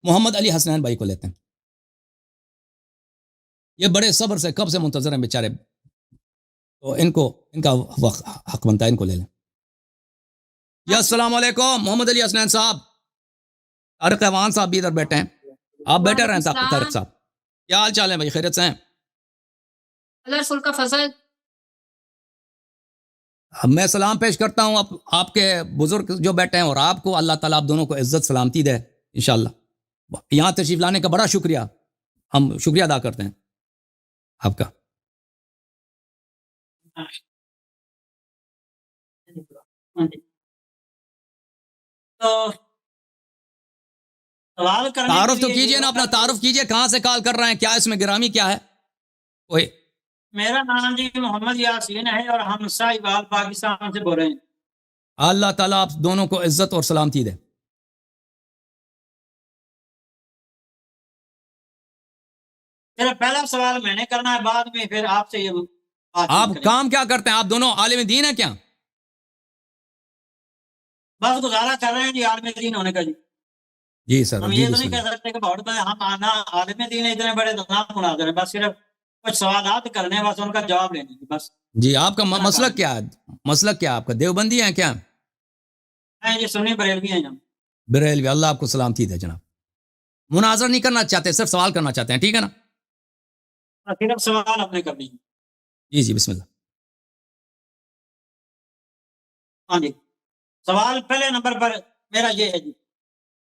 محمد علی حسنین بھائی کو لیتے ہیں. یہ بڑے صبر سے کب سے منتظر ہیں بیچارے, تو ان کا حق بنتا ہے, ان کو لے لیں. یا السلام علیکم محمد علی حسنین صاحب. طارق ایوان صاحب بھی ادھر بیٹھے ہیں, آپ بیٹھے رہیں طارق صاحب. کیا حال چال ہے بھائی, خیریت سے ہیں؟ اللہ رسول کا فضل. میں سلام پیش کرتا ہوں آپ کے بزرگ جو بیٹھے ہیں, اور آپ کو اللہ تعالیٰ آپ دونوں کو عزت سلامتی دے انشاءاللہ. یہاں تشریف لانے کا بڑا شکریہ, ہم شکریہ ادا کرتے ہیں آپ کا. تعارف تو کیجئے نا, اپنا تعارف کیجئے, کہاں سے کال کر رہے ہیں, کیا اس میں گرامی کیا ہے کوئی؟ میرا نام جی محمد یاسین ہے اور ہم ساہیوال پاکستان سے بول رہے ہیں. اللہ تعالیٰ آپ دونوں کو عزت اور سلامتی دے. میرا پہلا سوال میں نے کرنا ہے, بعد میں پھر آپ سے یہ آپ کام کیا کرتے ہیں, آپ دونوں عالم دین ہیں کیا؟ بس گزارا کر رہے ہیں جی عالم دین ہونے کا. جی سر, ہم یہ تو نہیں کہہ سکتے کہ بہت بڑے ہم آنا عالم دین اتنے بڑے نام مناظر ہیں, بس صرف کچھ سوالات کرنے, بس ان کا جواب لینے کی بس. جی آپ کا مسلک کیا ہے, مسلک کیا آپ کا, دیوبندی ہیں کیا؟ جی سنی بریلوی ہیں جناب. بریلوی, اللہ آپ کو سلامتی دے جناب. مناظر نہیں کرنا چاہتے, صرف سوال کرنا چاہتے ہیں, ٹھیک ہے نا؟ صرف سوال اپنے کر لیجیے. جی جی بسم اللہ. ہاں جی, سوال پہلے نمبر پر میرا یہ ہے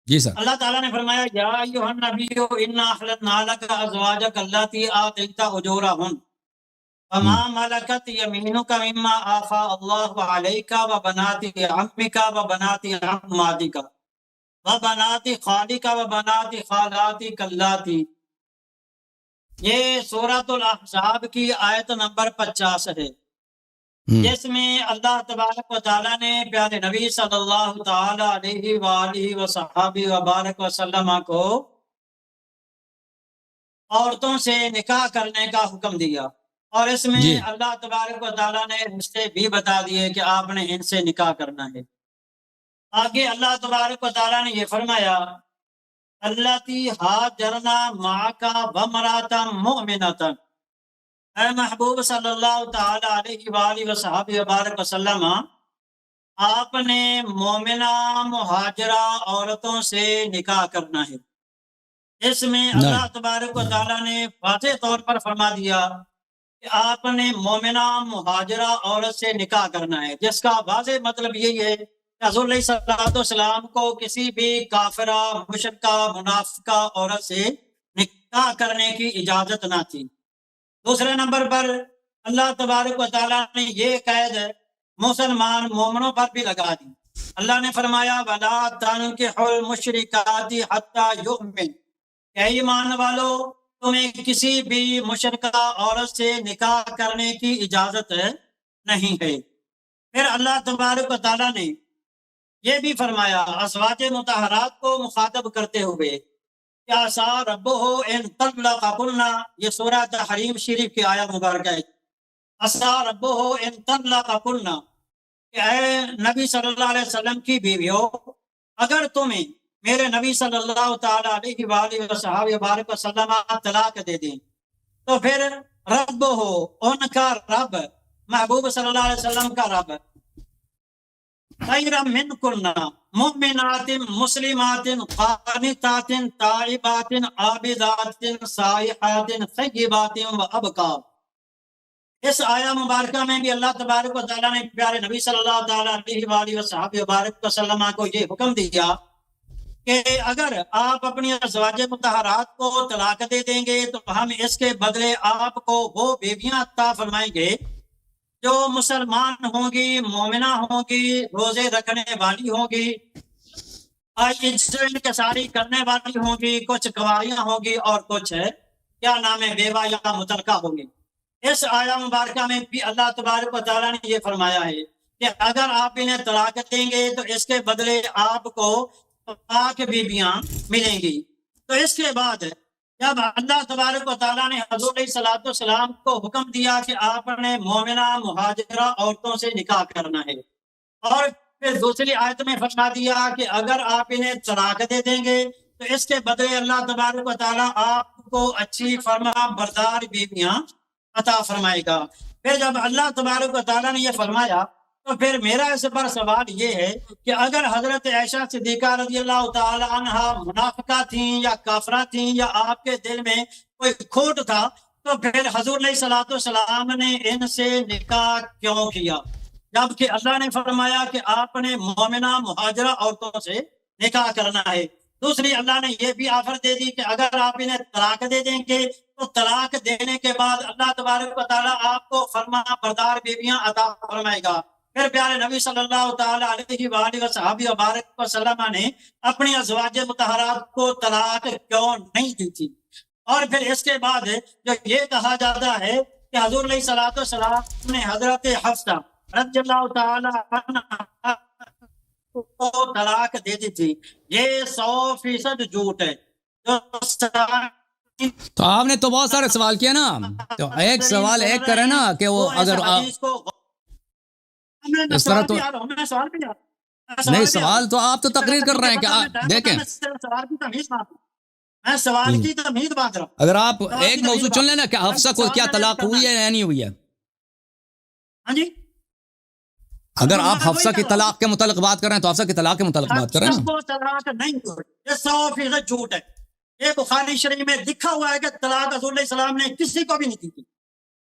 جی سر. اللہ تعالیٰ نے فرمایا یا ایھا النبی انا اخلصنا لک ازواجک اللاتی آتیت اجورہن وما ملکت یمینک مما آفاء اللہ علیک وبنات عمک وبنات عماتک وبنات خالک وبنات خالاتک اللاتی. یہ سورۃ الاحزاب کی آیت نمبر 50 ہے, جس میں اللہ تبارک و تعالیٰ نے پیارے نبی صلی اللہ تعالی علیہ وآلہ وصحبہ وبارک وسلم کو عورتوں سے نکاح کرنے کا حکم دیا, اور اس میں اللہ تبارک و تعالیٰ نے رشتے بھی بتا دیے کہ آپ نے ان سے نکاح کرنا ہے. آگے اللہ تبارک و تعالیٰ نے یہ فرمایا اللاتی ہاجرنا معک وامرأۃ مؤمنۃ. اے محبوب صلی اللہ تعالی علیہ وآلہ وصحبہ وبارک وسلم, آپ نے مومنہ مہاجرہ عورتوں سے نکاح کرنا ہے. اس میں اللہ تبارک و تعالیٰ نے واضح طور پر فرما دیا کہ آپ نے مومنہ مہاجرہ عورت سے نکاح کرنا ہے, جس کا واضح مطلب یہی ہے کہ حضور علیہ الصلوۃ والسلام کو کسی بھی کافرہ مشرکہ منافقہ عورت سے نکاح کرنے کی اجازت نہ تھی. دوسرے نمبر پر اللہ تبارک و تعالیٰ نے یہ قید مسلمان مومنوں پر بھی لگا دی. اللہ نے فرمایا وَلَا تَنكِحُوا الْمُشْرِكَاتِ حَتَّى يُؤْمِنْ. کہ ایمان والو, تمہیں کسی بھی مشرکہ عورت سے نکاح کرنے کی اجازت نہیں ہے. پھر اللہ تبارک و تعالیٰ نے یہ بھی فرمایا ازواج مطہرات کو مخاطب کرتے ہوئے کیا سا ربہ ان طلقکن, یہ سورہ تحریم شریف کی آیت مبارکہ ہے. اسا ربہ ان طلقکن, کہ اے نبی صلی اللہ علیہ وسلم کی بیویوں, اگر تمہیں میرے نبی صلی اللہ تعالی علیہ وآلہ وصحبہ وبارک وسلم طلاق دے دیں, تو پھر رب ہو, ان کا رب, محبوب صلی اللہ علیہ وسلم کا رب, خیر منکن مؤمنات مسلمات قانتات تائبات عابدات سائحات طیبات وابکار. اس آیہ مبارکہ میں بھی اللہ تبارک و تعالیٰ نے پیارے نبی صلی اللہ تعالی علیہ وآلہ وصحبہ وبارک وسلم کو یہ حکم دیا کہ اگر آپ اپنی ازواج مطہرات کو طلاق دے دیں گے تو ہم اس کے بدلے آپ کو وہ بیویاں عطا فرمائیں گے جو مسلمان ہوں گی, مومنہ ہوں گی, روزے رکھنے والی ہوں گی, انکساری کرنے والی ہوں گی, کچھ کنواریاں ہوں گی, اور کچھ کیا نام ہے بیوہ یا مطلقہ ہوں گی. اس آیہ مبارکہ میں بھی اللہ تبارک و تعالیٰ نے یہ فرمایا ہے کہ اگر آپ انہیں طلاق دیں گے تو اس کے بدلے آپ کو پاک بیویاں ملیں گی. تو اس کے بعد جب اللہ تبارک و تعالیٰ نے حضور علیہ الصلوۃ والسلام کو حکم دیا کہ آپ نے مومنہ مہاجرہ عورتوں سے نکاح کرنا ہے, اور پھر دوسری آیت میں فرما دیا کہ اگر آپ انہیں طلاق دے دیں گے تو اس کے بدلے اللہ تبارک و تعالیٰ آپ کو اچھی فرما بردار بیویاں عطا فرمائے گا۔ پھر جب اللہ تبارک و تعالیٰ نے یہ فرمایا تو پھر میرا اس پر سوال یہ ہے کہ اگر حضرت عائشہ صدیقہ رضی اللہ تعالی عنہ منافقہ تھیں یا کافرہ تھیں یا آپ کے دل میں کوئی کھوٹ تھا تو پھر حضور علیہ الصلوۃ والسلام نے ان سے نکاح کیوں کیا، جبکہ اللہ نے فرمایا کہ آپ نے مومنہ مہاجرہ عورتوں سے نکاح کرنا ہے۔ دوسری اللہ نے یہ بھی آفر دے دی کہ اگر آپ انہیں طلاق دے دیں گے تو طلاق دینے کے بعد اللہ تبارک و تعالیٰ آپ کو فرما بردار بیویاں عطا فرمائے گا۔ پھر پیارے نبی صلی اللہ تعالی علیہ وآلہ وصحبہ وبارک وسلم نے اپنی ازواج مطہرات کو طلاق کیوں نہیں دی تھی؟ اور پھر اس کے بعد جو یہ کہا جاتا ہے کہ حضور علیہ الصلوۃ والسلام نے حضرت حفصہ رضی اللہ تعالی عنہ کو طلاق دے دی تھی، یہ 100% جھوٹ ہے۔ تو آپ نے تو بہت سارے سوال کیا نا، تو ایک سوال ایک کرے نا کہ وہ اگر اس طرح تو نہیں، سوال تو آپ تو تقریر کر رہے ہیں کہ آپ دیکھیں، میں سوال کی تمہید بات رہا ہوں۔ اگر آپ ایک موضوع چن لینا کہ حفصہ کو کیا طلاق ہوئی ہے یا نہیں ہوئی ہے، ہاں جی، اگر آپ حفصہ کی طلاق کے متعلق بات کر رہے ہیں تو حفصہ کی طلاق کے متعلق بات کر رہے ہیں نا۔ طلاق نہیں ہوئی، یہ 100% جھوٹ ہے۔ یہ بخاری شریف میں لکھا ہوا ہے کہ طلاق حضور علیہ السلام نے کسی کو بھی نہیں دی تھی۔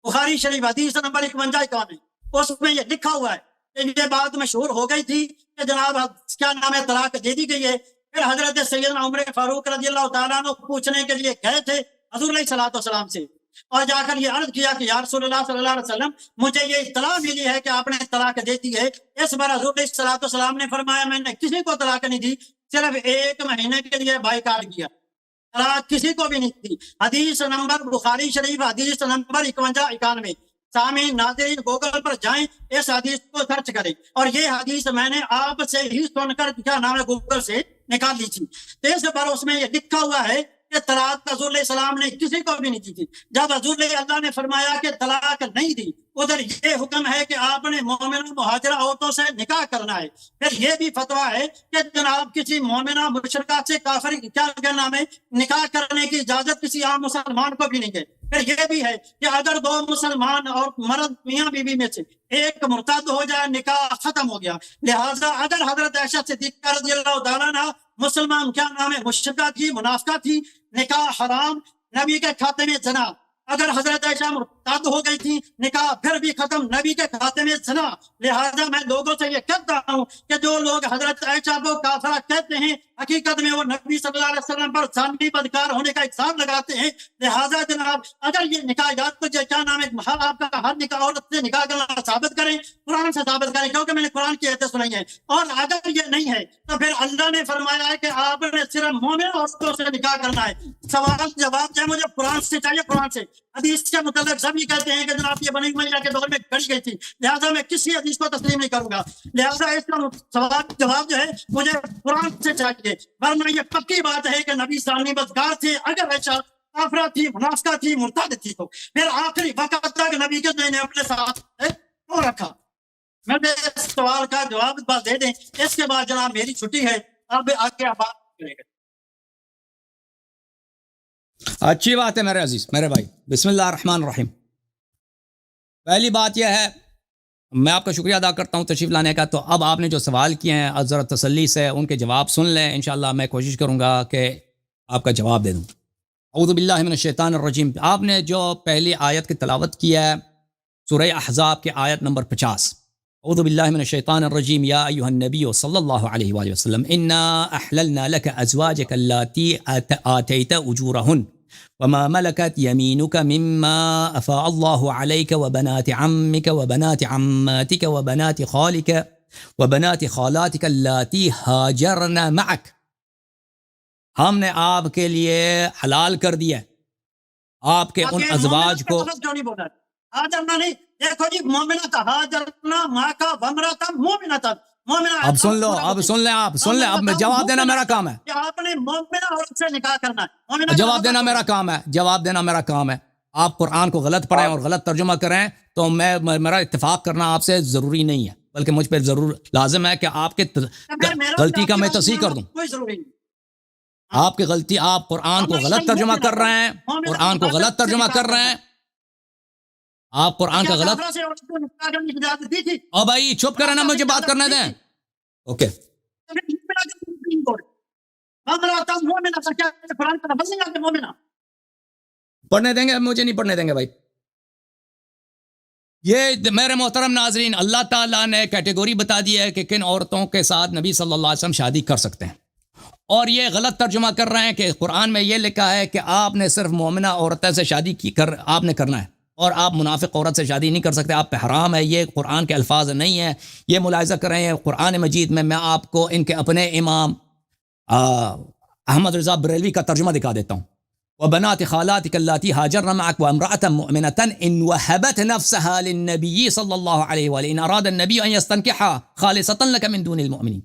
بخاری شریف حدیث نمبر 51 اس میں یہ لکھا ہوا ہے کہ یہ بات مشہور ہو گئی تھی کہ جناب کیا نام ہے طلاق دے دی گئی ہے۔ پھر حضرت سیدنا عمر فاروق رضی اللہ تعالیٰ عنہ پوچھنے کے لیے گئے تھے حضور علیہ الصلوۃ والسلام سے، اور جا کر یہ عرض کیا کہ یا رسول اللہ صلی اللہ علیہ وسلم مجھے یہ اطلاع ملی ہے کہ آپ نے طلاق دے دی ہے۔ اس بار حضور علیہ الصلوۃ والسلام نے فرمایا میں نے کسی کو طلاق نہیں دی، صرف 1 مہینے کے لیے بائیکاٹ کیا، طلاق کسی کو بھی نہیں دی۔ حدیث نمبر بخاری شریف حدیث نمبر 51-91۔ سامعین ناظرین گوگل پر جائیں، اس حدیث کو سرچ کریں، اور یہ حدیث میں نے آپ سے ہی سن کر کیا نام ہے گوگل سے نکال لی تھی۔ تو اس پر اس میں یہ لکھا ہوا ہے کہ طلاق حضور علیہ السلام نے کسی کو بھی نہیں دی تھی۔ جب حضور علیہ اللہ نے فرمایا کہ طلاق نہیں دی، ادھر یہ حکم ہے کہ آپ نے مومنہ مہاجرہ عورتوں سے نکاح کرنا ہے۔ پھر یہ بھی فتویٰ ہے کہ جناب کسی مومنہ مشرکہ سے کافر کیا نام ہے نکاح کرنے کی اجازت کسی عام مسلمان کو بھی نہیں ہے۔ پھر یہ بھی ہے کہ اگر 2 مسلمان اور مرد میاں بیوی میں سے ایک مرتد ہو جائے نکاح ختم ہو گیا۔ لہٰذا اگر حضرت عائشہ صدیقہ رضی اللہ تعالیٰ عنہ مسلمان کیا نام ہے مشرکہ تھی، منافقہ تھی، نکاح حرام، نبی کے کھاتے میں زنا۔ اگر حضرت عائشہ مرتد ہو گئی تھی نکاح پھر بھی ختم، نبی کے کھاتے میں زنا۔ لہٰذا میں لوگوں سے یہ کہتا ہوں کہ جو لوگ حضرت عائشہ کو کافرہ کہتے ہیں حقیقت میں وہ نبی صلی اللہ علیہ وسلم پر ثانوی بدکار ہونے کا الزام لگاتے ہیں۔ لہٰذا جناب اگر یہ نکاح یاد تو کیا نام ہے آپ کا ہر نکاح عورت سے نکاح کرنا ثابت کریں، قرآن سے ثابت کریں، کیونکہ میں نے قرآن کی آیتیں سنائی ہیں۔ اور اگر یہ نہیں ہے تو پھر اللہ نے فرمایا ہے کہ آپ نے صرف مومن عورتوں سے نکاح کرنا ہے۔ سوال جواب جو ہے مجھے قرآن سے چاہیے، قرآن سے۔ حدیث کے متعلق سب یہ کہتے ہیں کہ جناب یہ بنی امیہ کے دور میں گڑی گئی تھی، لہٰذا میں کسی حدیث کو تسلیم نہیں کروں گا۔ لہٰذا اس کا سوال جواب جو ہے مجھے قرآن سے چاہیے، ورنہ یہ پکی بات ہے کہ نبی ثانوی بدکار تھے۔ اگر عائشہ کافرہ تھی، منافقہ تھی، مرتد تھی تو پھر آخری وقت تک نبی کے نے اپنے ساتھ کیوں رکھا؟ میں اس سوال کا جواب بس دے دیں، اس کے بعد جناب میری چھٹی ہے، اب آگے بات کریں گے۔ اچھی بات ہے میرے عزیز، میرے بھائی، بسم اللہ الرحمن الرحیم۔ پہلی بات یہ ہے میں آپ کا شکریہ ادا کرتا ہوں تشریف لانے کا۔ تو اب آپ نے جو سوال کیے ہیں ذرا تسلی سے ان کے جواب سن لیں، انشاءاللہ میں کوشش کروں گا کہ آپ کا جواب دے دوں۔ اعوذ باللہ من الشیطان الرجیم۔ آپ نے جو پہلی آیت کی تلاوت کی ہے سورہ احزاب کی آیت نمبر 50، اعوذ باللہ من الشیطان الرجیم یا ایھا النبی صلی اللہ علیہ وآلہ وسلم انا احللنا لك ازواجك اللاتی آتیت اجورہن وما ملكت يمينك مما افاء الله عليك وبنات عمك وبنات عماتك وبنات خالك وبنات خالاتك اللاتي هاجرن معك۔ ہم نے آپ کے لیے حلال کر دیا آپ کے ان ازواج کو۔ کیوں نہیں بولا ہاجرنا نہیں؟ دیکھو جی مومنہ تھا، ہاجرنا ماں کا بمرا تھا، مومنہ تھا۔ اب سن لو، اب سن لیں، آپ سن لیں، اب میں جواب دینا میرا کام ہے۔ آپ نے مومنہ عورت سے نکاح کرنا ہے، جواب دینا میرا کام ہے، جواب دینا میرا کام ہے۔ آپ قرآن کو غلط پڑھیں اور غلط ترجمہ کریں تو میرا اتفاق کرنا آپ سے ضروری نہیں ہے، بلکہ مجھ پہ ضرور لازم ہے کہ آپ کے غلطی کا میں تصحیح کر دوں۔ کوئی ضروری نہیں۔ آپ کی غلطی، آپ قرآن کو غلط ترجمہ کر رہے ہیں، قرآن کو غلط ترجمہ کر رہے ہیں، آپ قرآن کا غلط. کافروں سے عورت کو نکاح کرنے کی اجازت دی تھی؟ او بھائی چپ کریں نا، مجھے بات کرنے دیں. اوکے پڑھنے دیں گے؟ مجھے نہیں پڑھنے دیں گے بھائی. یہ میرے محترم ناظرین، اللہ تعالیٰ نے کیٹیگوری بتا دی ہے کہ کن عورتوں کے ساتھ نبی صلی اللہ علیہ وسلم شادی کر سکتے ہیں، اور یہ غلط ترجمہ کر رہے ہیں کہ قرآن میں یہ لکھا ہے کہ آپ نے صرف مومنہ عورتیں سے شادی آپ نے کرنا ہے، اور آپ منافق عورت سے شادی نہیں کر سکتے، آپ پہ حرام ہے. یہ قرآن کے الفاظ نہیں ہیں، یہ ملاحظہ کر رہے ہیں قرآن مجید میں. میں آپ کو ان کے اپنے امام احمد رضا بریلوی کا ترجمہ دکھا دیتا ہوں. وبنات خالاتك اللاتي هاجرن معك وامرأة مؤمنة إن وهبت نفسها للنبي صلى الله عليه وآله إن أراد النبي أن يستنكحها خالصة لك من دون المؤمنين.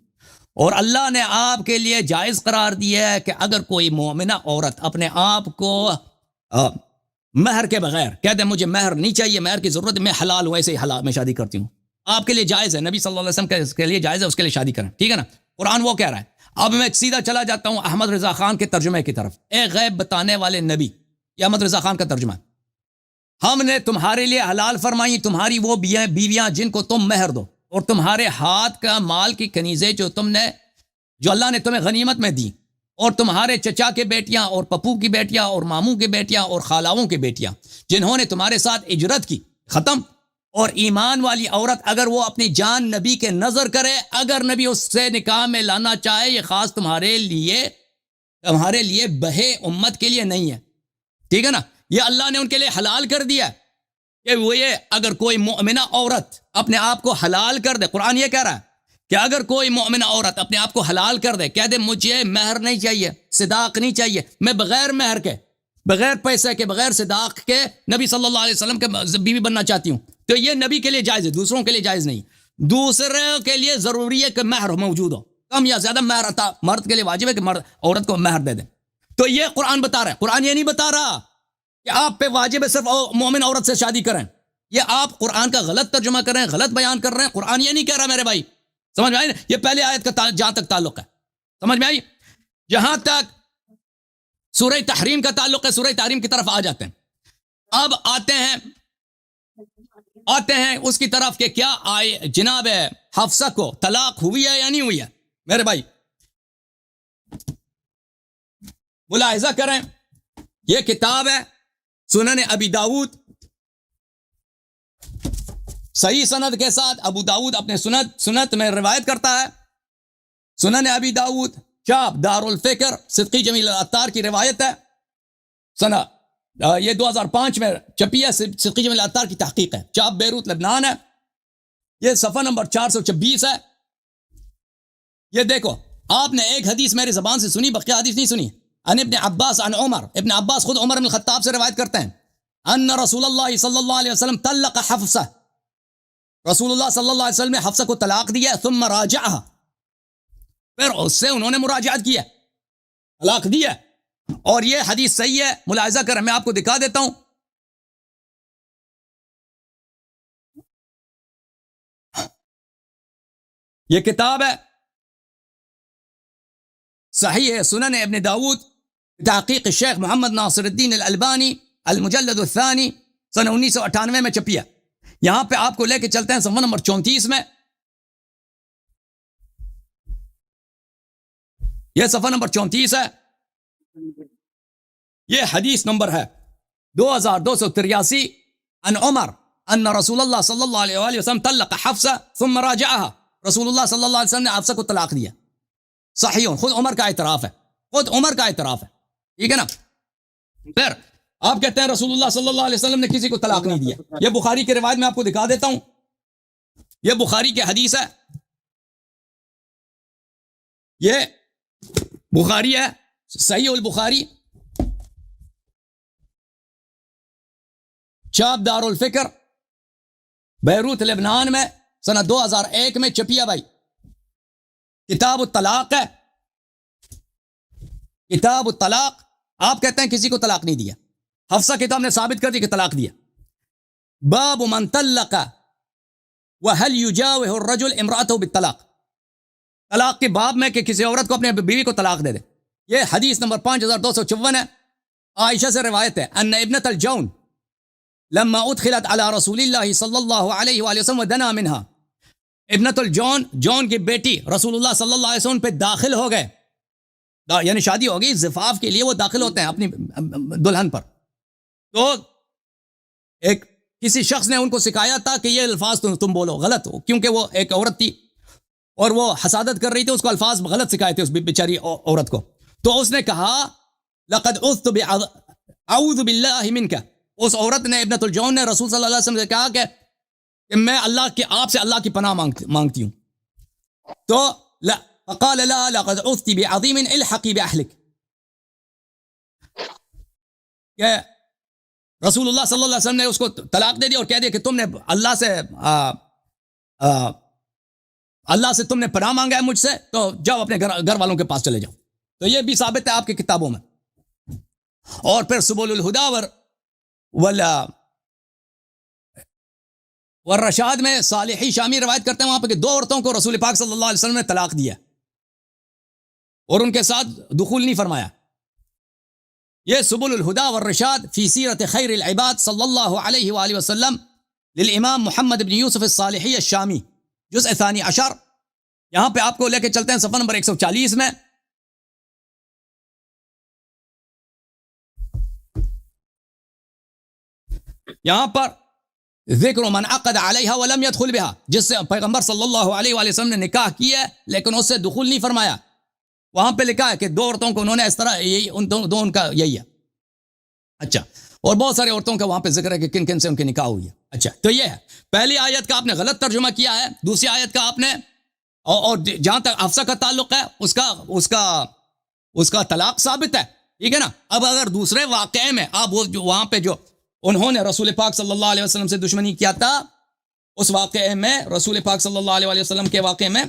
اور اللہ نے آپ کے لیے جائز قرار دیا ہے کہ اگر کوئی مومنہ عورت اپنے آپ کو مہر کے بغیر کہہ دے مجھے مہر نہیں چاہیے، مہر کی ضرورت، میں حلال ہوں، ایسے ہی حلال میں شادی کرتی ہوں، آپ کے لیے جائز ہے. نبی صلی اللہ علیہ وسلم کے لیے جائز ہے، اس کے لیے شادی کریں. ٹھیک ہے نا، قرآن وہ کہہ رہا ہے. اب میں سیدھا چلا جاتا ہوں احمد رضا خان کے ترجمے کی طرف. اے غیب بتانے والے نبی، یہ احمد رضا خان کا ترجمہ ہے. ہم نے تمہارے لیے حلال فرمائی تمہاری وہ بیویاں جن کو تم مہر دو، اور تمہارے ہاتھ کا مال کی کنیزیں جو اللہ نے تمہیں غنیمت میں دی، اور تمہارے چچا کے بیٹیاں اور پپو کی بیٹیاں اور ماموں کی بیٹیاں اور خالاؤں کی بیٹیاں جنہوں نے تمہارے ساتھ ہجرت کی. ختم. اور ایمان والی عورت اگر وہ اپنی جان نبی کے نظر کرے، اگر نبی اس سے نکاح میں لانا چاہے، یہ خاص تمہارے لیے بہے امت کے لیے نہیں ہے. ٹھیک ہے نا، یہ اللہ نے ان کے لیے حلال کر دیا کہ وہ یہ اگر کوئی مومنہ عورت اپنے آپ کو حلال کر دے. قرآن یہ کہہ رہا ہے کہ اگر کوئی مومنہ عورت اپنے آپ کو حلال کر دے، کہہ دے مجھے مہر نہیں چاہیے، صداق نہیں چاہیے، میں بغیر مہر کے، بغیر پیسے کے، بغیر صداق کے نبی صلی اللہ علیہ وسلم کے بیوی بننا چاہتی ہوں، تو یہ نبی کے لیے جائز ہے، دوسروں کے لیے جائز نہیں. دوسروں کے لیے ضروری ہے کہ مہر موجود ہو، کم یا زیادہ مہر عطا. مرد کے لیے واجب ہے کہ مرد عورت کو مہر دے دیں. تو یہ قرآن بتا رہا ہے. قرآن یہ نہیں بتا رہا کہ آپ پہ واجب ہے صرف مومن عورت سے شادی کریں. یہ آپ قرآن کا غلط ترجمہ کر رہے ہیں، غلط بیان کر رہے ہیں. قرآن یہ نہیں کہہ رہا میرے بھائی. سمجھ میں آئی نا؟ یہ پہلے آیت کا جہاں تک تعلق ہے، سمجھ میں آئی. جہاں تک سورہ تحریم کا تعلق ہے، سورہ تحریم کی طرف آ جاتے ہیں. اب آتے ہیں اس کی طرف کہ کیا جناب حفصہ کو طلاق ہوئی ہے یا نہیں ہوئی ہے. میرے بھائی ملاحظہ کریں، یہ کتاب ہے سنن ابی داؤد، صحیح سند کے ساتھ. ابو داؤد اپنے سنت میں روایت کرتا ہے. سنن ابی داؤد، چاپ دار الفکر، صدقی جمیل العطار کی روایت ہے. یہ 2005 میں چھپی ہے، صدقی جمیل العطار کی تحقیق ہے، چاپ بیروت لبنان ہے. یہ صفحہ نمبر 426 ہے. یہ دیکھو، آپ نے ایک حدیث میری زبان سے سنی، بقیہ حدیث نہیں سنی. ان ابن عباس عن عمر، ابن عباس خود عمر بن الخطاب سے روایت کرتے ہیں، ان رسول اللہ صلی اللہ علیہ وسلم طلق حفصہ، رسول اللہ صلی اللہ علیہ وسلم نے حفصہ کو طلاق دیا، ثم راجعها، پھر اس سے انہوں نے مراجعت کیا، طلاق دیا. اور یہ حدیث صحیح ہے، ملاحظہ کریں، میں آپ کو دکھا دیتا ہوں. یہ کتاب ہے صحیح ہے سنن ابن داود، تحقیق الشیخ محمد ناصر الدین الالبانی، المجلد الثانی، سنہ 1998 میں چھپی ہے. یہاں پہ آپ کو لے کے چلتے ہیں صفحہ نمبر 34 میں. یہ صفحہ نمبر 34 ہے. یہ حدیث نمبر ہے 2283. ان عمر ان رسول اللہ صلی اللہ علیہ وآلہ وسلم طلق حفصہ ثم راجعها، رسول اللہ صلی اللہ علیہ وسلم نے حفصہ کو طلاق دیا. صحیح، خود عمر کا اعتراف ہے، خود عمر کا اعتراف ہے. ٹھیک ہے نا. پھر آپ کہتے ہیں رسول اللہ صلی اللہ علیہ وسلم نے کسی کو طلاق نہیں دیا. یہ بخاری کی روایت میں آپ کو دکھا دیتا ہوں، یہ بخاری کی حدیث ہے، یہ بخاری ہے، صحیح البخاری، چاپ دار الفکر، بیروت لبنان میں، سنہ 2001 میں چھپیا. بھائی کتاب الطلاق ہے، کتاب الطلاق. آپ کہتے ہیں کسی کو طلاق نہیں دیا، حفصہ کتاب نے ثابت کر دی کہ طلاق دیا. باب من طلق وهل يجاوه الرجل امرأته بالطلاق، طلاق کے باب میں کہ کسی عورت کو اپنے بیوی کو طلاق دے دے. یہ حدیث نمبر 5254 ہے. عائشہ سے روایت ہے ان ابنت الجون لما ادخلت على رسول اللہ صلی اللہ علیہ وآلہ وسلم ودنا منها. ابنت الجون، جون کی بیٹی رسول اللہ صلی اللہ علیہ وسلم پہ داخل ہو گئے، یعنی شادی ہو گئی، زفاف کے لیے وہ داخل ہوتے ہیں اپنی دلہن پر. تو ایک کسی شخص نے ان کو سکھایا تھا کہ یہ الفاظ تم بولو، غلط ہو، کیونکہ وہ ایک عورت تھی اور وہ حسادت کر رہی تھی، اس کو الفاظ غلط سکھائے تھے اس بیچاری عورت کو. تو اس نے کہا لقد اعوذ اعوذ باللہ منک. اس عورت نے، ابنت الجون نے رسول صلی اللہ علیہ وسلم سے کہا کہ میں اللہ کے، آپ سے اللہ کی پناہ مانگتی ہوں. تو فقال لا لقد عذت بعظیم الحقی باہلک، کہ رسول اللہ صلی اللہ علیہ وسلم نے اس کو طلاق دے دی اور کہہ دیا کہ تم نے اللہ سے تم نے پناہ مانگا ہے مجھ سے، تو جاؤ اپنے گھر والوں کے پاس چلے جاؤ. تو یہ بھی ثابت ہے آپ کی کتابوں میں. اور پھر سبل الہدا والرشاد میں صالحی شامی روایت کرتے ہیں وہاں پہ کہ 2 عورتوں کو رسول پاک صلی اللہ علیہ وسلم نے طلاق دیا اور ان کے ساتھ دخول نہیں فرمایا. یہ سبل الہدا والرشاد فی سیرت خیر العباد صلی اللہ علیہ وآلہ وسلم للامام محمد بن یوسف الصالحی الشامی، جزء ثانی عشر. یہاں پہ آپ کو لے کے چلتے ہیں صفحہ نمبر 140 میں. یہاں پر ذکر من عقد علیہ ولم يدخل بها، جس سے پیغمبر صلی اللہ علیہ وآلہ وسلم نے نکاح کیا ہے لیکن اس سے دخول نہیں فرمایا. وہاں پہ لکھا ہے کہ 2 عورتوں کو انہوں نے اس طرح، یہی ان دو ان کا یہی ہے. اچھا، اور بہت سارے عورتوں کا وہاں پہ ذکر ہے کہ کن کن سے ان کے نکاح ہوئی ہے. اچھا، تو یہ ہے پہلی آیت کا آپ نے غلط ترجمہ کیا ہے، دوسری آیت کا آپ نے، اور جہاں تک حفصہ کا تعلق ہے اس کا طلاق ثابت ہے، ٹھیک ہے نا. اب اگر دوسرے واقعے میں آپ وہاں پہ جو انہوں نے رسول پاک صلی اللہ علیہ وسلم سے دشمنی کیا تھا، اس واقعے میں رسول پاک صلی اللہ علیہ وسلم کے واقعے میں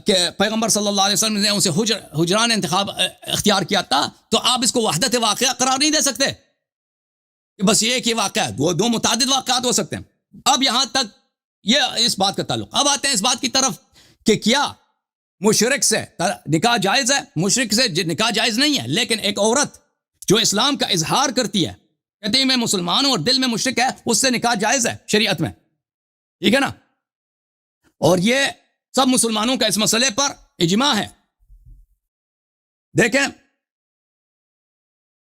کہ پیغمبر صلی اللہ علیہ وسلم نے ان سے حجران انتخاب اختیار کیا تھا، تو آپ اس کو وحدت واقعہ قرار نہیں دے سکتے کہ بس یہ ایک ہی واقعہ ہے، 2 متعدد واقعات ہو سکتے ہیں. اب یہاں تک یہ اس بات کا تعلق. اب آتے ہیں اس بات کی طرف کہ کیا مشرک سے نکاح جائز ہے؟ مشرک سے نکاح جائز نہیں ہے، لیکن ایک عورت جو اسلام کا اظہار کرتی ہے، کہتے ہیں میں مسلمان ہوں اور دل میں مشرک ہے، اس سے نکاح جائز ہے شریعت میں، ٹھیک ہے نا. اور یہ سب مسلمانوں کا اس مسئلے پر اجماع ہے. دیکھیں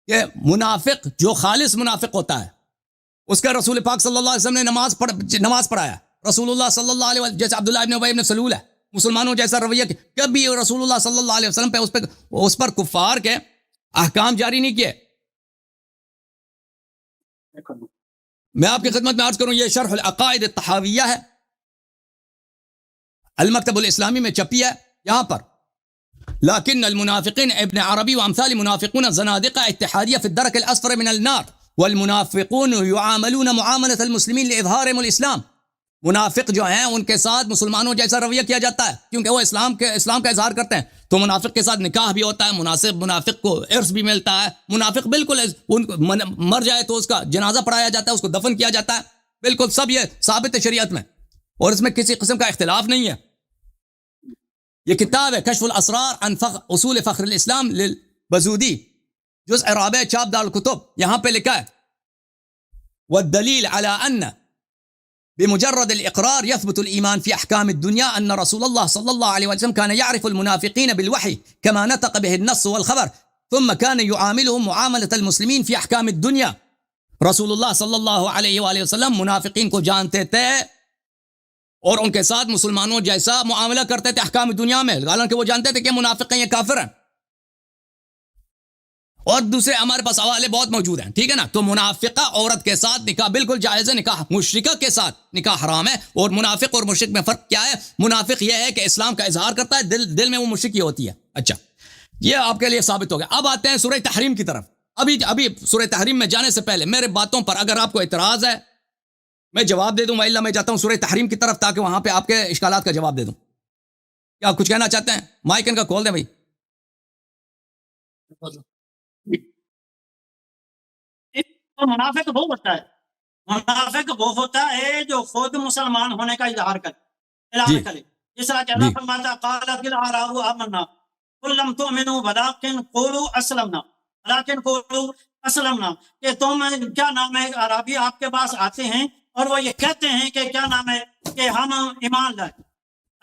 کہ منافق جو خالص منافق ہوتا ہے، اس کا رسول پاک صلی اللہ علیہ وسلم نے نماز پڑھایا. رسول اللہ صلی اللہ علیہ وسلم جیسے عبداللہ ابن ابی ابن سلول ہے، مسلمانوں جیسا رویہ، کبھی رسول اللہ صلی اللہ علیہ وسلم پہ اس پر کفار کے احکام جاری نہیں کیے. میں آپ کی خدمت میں عرض کروں، یہ شرح العقائد الطحاویہ ہے، المکتب الاسلامی میں چھپی ہے. یہاں پر لیکن المنافقین ابن عربی وامثال منافقون زنادقہ اتحادیہ فی الدرک الاسفل من النار والمنافقون يعاملون معاملة المسلمین لإظہارهم الاسلام. منافق جو ہیں ان کے ساتھ مسلمانوں جیسا رویہ کیا جاتا ہے کیونکہ وہ اسلام کا اظہار کرتے ہیں. تو منافق کے ساتھ نکاح بھی ہوتا ہے، منافق کو عرس بھی ملتا ہے. منافق بالکل مر جائے تو اس کا جنازہ پڑھایا جاتا ہے، اس کو دفن کیا جاتا ہے. بالکل سب یہ ثابت ہے شریعت میں، اور اس میں کسی قسم کا اختلاف نہیں ہے. یہ کتاب ہے کشف الاسرار عن اصول فخر الاسلام للبزودی، جزء رابع، چاپ دار الکتب. یہاں پہ لکھا ہے والدلیل على ان بمجرد الإقرار يثبت الإيمان في أحكام الدنيا أن رسول الله صلى الله عليه وسلم كان يعرف المنافقين بالوحي كما نطق به النص والخبر ثم كان يعاملهم معاملة المسلمين في أحكام الدنيا. رسول اللہ صلی اللہ علیہ وآلہ وسلم منافقین کو جانتے تھے اور ان کے ساتھ مسلمانوں جیسا معاملہ کرتے تھے احکام دنیا میں، حالانکہ وہ جانتے تھے کہ منافق ہیں، یہ کافر ہیں. اور دوسرے ہمارے پاس حوالے بہت موجود ہیں، ٹھیک ہے نا. تو منافقہ عورت کے ساتھ نکاح بالکل جائز ہے، نکاح مشرکہ کے ساتھ نکاح حرام ہے. اور منافق اور مشرک میں فرق کیا ہے؟ منافق یہ ہے کہ اسلام کا اظہار کرتا ہے، دل میں وہ مشرکی ہوتی ہے. اچھا، یہ آپ کے لیے ثابت ہو گیا. اب آتے ہیں سورہ تحریم کی طرف. ابھی سورہ تحریم میں جانے سے پہلے میرے باتوں پر اگر آپ کو اعتراض ہے میں جواب دے دوں، والا میں جاتا ہوں سورہ تحریم کی طرف تاکہ وہاں پہ آپ کے اشکالات کا جواب دے دوں. کیا کچھ کہنا چاہتے ہیں؟ مائک ان کا کھول دیں بھائی. منافق وہ ہوتا ہے، منافق وہ ہوتا ہے جو خود مسلمان ہونے کا اظہار کرے، اعلان کرے. جس طرح کہ اللہ فرماتا ہے قالت الاعراب آمنا، قل لم تؤمنوا ولكن قولوا اسلمنا ولكن قولوا اسلمنا کہ تم کیا نام ہے عربی آپ کے پاس آتے ہیں اور وہ یہ کہتے ہیں کہ کیا نام ہے کہ ہم ایمان لائے.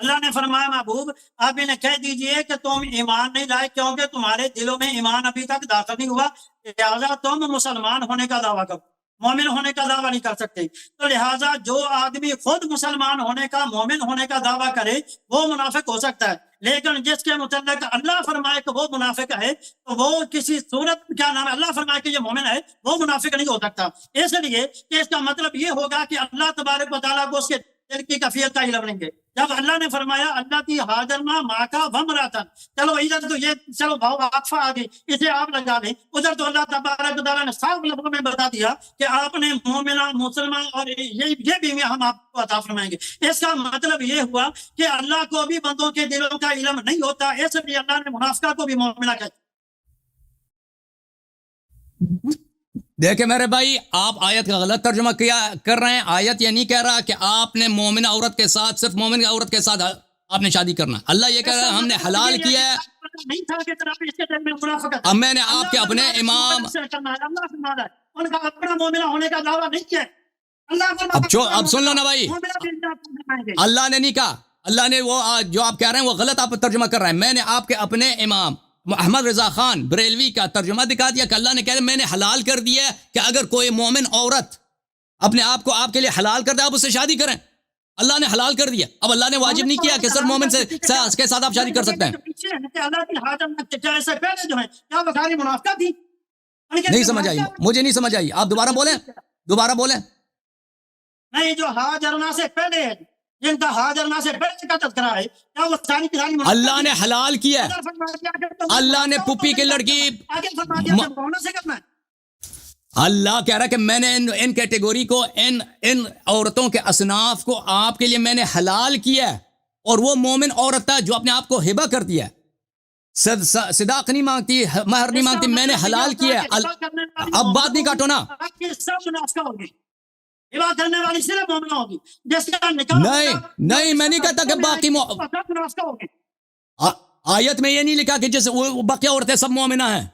اللہ نے فرمایا محبوب آپ انہیں کہہ دیجئے کہ تم ایمان نہیں لائے کیونکہ تمہارے دلوں میں ایمان ابھی تک داخل نہیں ہوا، لہٰذا تم مسلمان ہونے کا دعویٰ کرو، مومن ہونے کا دعویٰ نہیں کر سکتے. تو لہٰذا جو آدمی خود مسلمان ہونے کا مومن ہونے کا دعویٰ کرے وہ منافق ہو سکتا ہے، لیکن جس کے متعلق اللہ فرمائے کہ وہ منافق ہے تو وہ کسی صورت کیا نام ہے اللہ فرمائے کہ یہ مومن ہے وہ منافق نہیں ہو سکتا. اس لیے کہ اس کا مطلب یہ ہوگا کہ اللہ تبارک و تعالیٰ کو اس کے دل کی کیفیت کا علم نہیں ہے. جب اللہ نے فرمایا اللہ کی حاضرنا ماں کا ومراتن، چلو ادھر تو یہ چلو بھاؤ عطفہ آ گئی اسے آپ لگا لیں، ادھر تو اللہ تبارک و تعالیٰ نے صاف لفظوں میں بتا دیا کہ آپ نے مومنہ مسلمان اور یہ بیویاں ہم آپ کو عطا فرمائیں گے. اس کا مطلب یہ ہوا کہ اللہ کو بھی بندوں کے دلوں کا علم نہیں ہوتا، اس لیے اللہ نے منافقہ کو بھی مومنہ کہا. دیکھیں میرے بھائی آپ آیت کا غلط ترجمہ کر رہے ہیں. آیت یہ نہیں کہہ رہا کہ آپ نے مومنہ عورت کے ساتھ صرف مومن عورت کے ساتھ آپ نے شادی کرنا. اللہ یہ کہہ رہا ہے ہم نے حلال کیا ہے. اب میں نے آپ کے اپنے امام ان کا اپنا مومنہ ہونے کا دعویٰ نہیں کیا. اب سن لو نا بھائی، اللہ نے نہیں کہا، اللہ نے وہ جو آپ کہہ رہے ہیں وہ غلط آپ ترجمہ کر رہے ہیں. میں نے آپ کے اپنے امام احمد رضا خان بریلوی کا ترجمہ دکھا دیا کہ اللہ نے کہا میں نے حلال کر دیا ہے کہ اگر کوئی مومن عورت اپنے آپ کو آپ کے لیے حلال کر دے آپ اس سے شادی کریں. اللہ نے حلال کر دیا. اب اللہ نے واجب نہیں کیا کہ صرف مومن سے کے ساتھ آپ شادی کر سکتے ہیں. نہیں سمجھ آئی، مجھے نہیں سمجھ آئی، آپ دوبارہ بولیں. نہیں جو حاضرنا سے پہلے ہے جن کا حاضرنا سے پہلے کا تذکرہ ہے کیا وہ ساری کی ساری اللہ نے حلال کیا ہے. اللہ نے پھوپھی کی لڑکی اللہ کہہ رہا ہے کہ میں نے ان کیٹیگوری کو ان عورتوں کے اصناف کو آپ کے لیے میں نے حلال کیا ہے. اور وہ مومن عورت ہے جو اپنے آپ کو ہبہ کرتی ہے، صداق نہیں مانگتی، مہر نہیں مانگتی، میں نے حلال کیا ہے. اب بات نہیں کاٹو نا. کرنے والی صرف مومنہ ہوگی جس کا نہیں میں نہیں کہتا کہ باقی آیت میں یہ نہیں لکھا کہ جس باقی عورتیں سب مومنہ ہیں،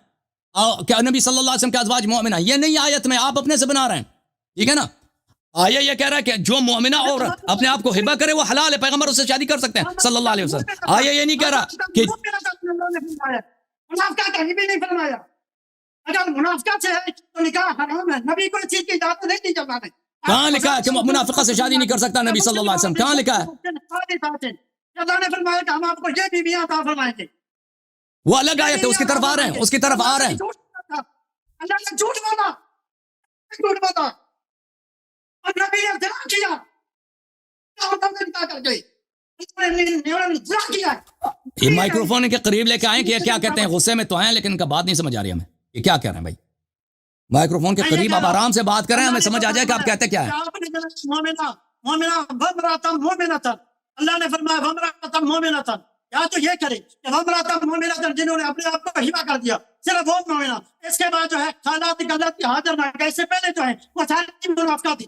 کیا نبی صلی اللہ علیہ وسلم کے ازواج مومنہ، یہ نہیں آیت میں، آپ اپنے سے بنا رہے ہیں. ٹھیک ہے نا. آیا یہ کہہ رہا ہے کہ جو مومنہ عورت اپنے آپ کو ہبہ کرے وہ حلال ہے، پیغمبر اس سے شادی کر سکتے ہیں صلی اللہ علیہ وسلم. آیا یہ نہیں کہہ رہا کہ منافقہ کہیں بھی نہیں فرمایا. اگر منافقہ سے ہے تو نکاح حرام ہے، نبی کو اس چیز کی اجازت نہیں دی جاتا ہے. کہاں لکھا ہے کہ منافقہ سے شادی نہیں کر سکتا نبی صلی اللہ علیہ وسلم؟ کہاں لکھا ہے؟ اللہ نے فرمایا کہ ہم آپ کو یہ بیویاں عطا فرمائیں گے. وہ الگ آیت ہے، اس کی طرف آ رہے ہیں، اس کی طرف آ رہے ہیں. اللہ نے جھوٹ بولا اور نبی نے ظلم کیا کر گئی. یہ مائکروفون کے قریب لے کے آئیں کہ کیا کہتے ہیں، غصے میں تو ہیں لیکن ان کا بات نہیں سمجھ آ رہی ہمیں. یہ کیا کہہ رہے ہیں بھائی؟ مائکروفون کے قریب آپ آرام سے بات کریں، ہمیں سمجھ آ جائے کہ آپ کہتے کیا ہیں. اللہ نے فرمایا یا تو یہ کرے کہ جنہوں نے اپنے آپ کو ہبہ کر دیا صرف وہ مومنہ. اس کے بعد جو ہے خالات غلط کی حاضر نہ اس سے پہلے جو ہے وہ ساری منافقات تھی.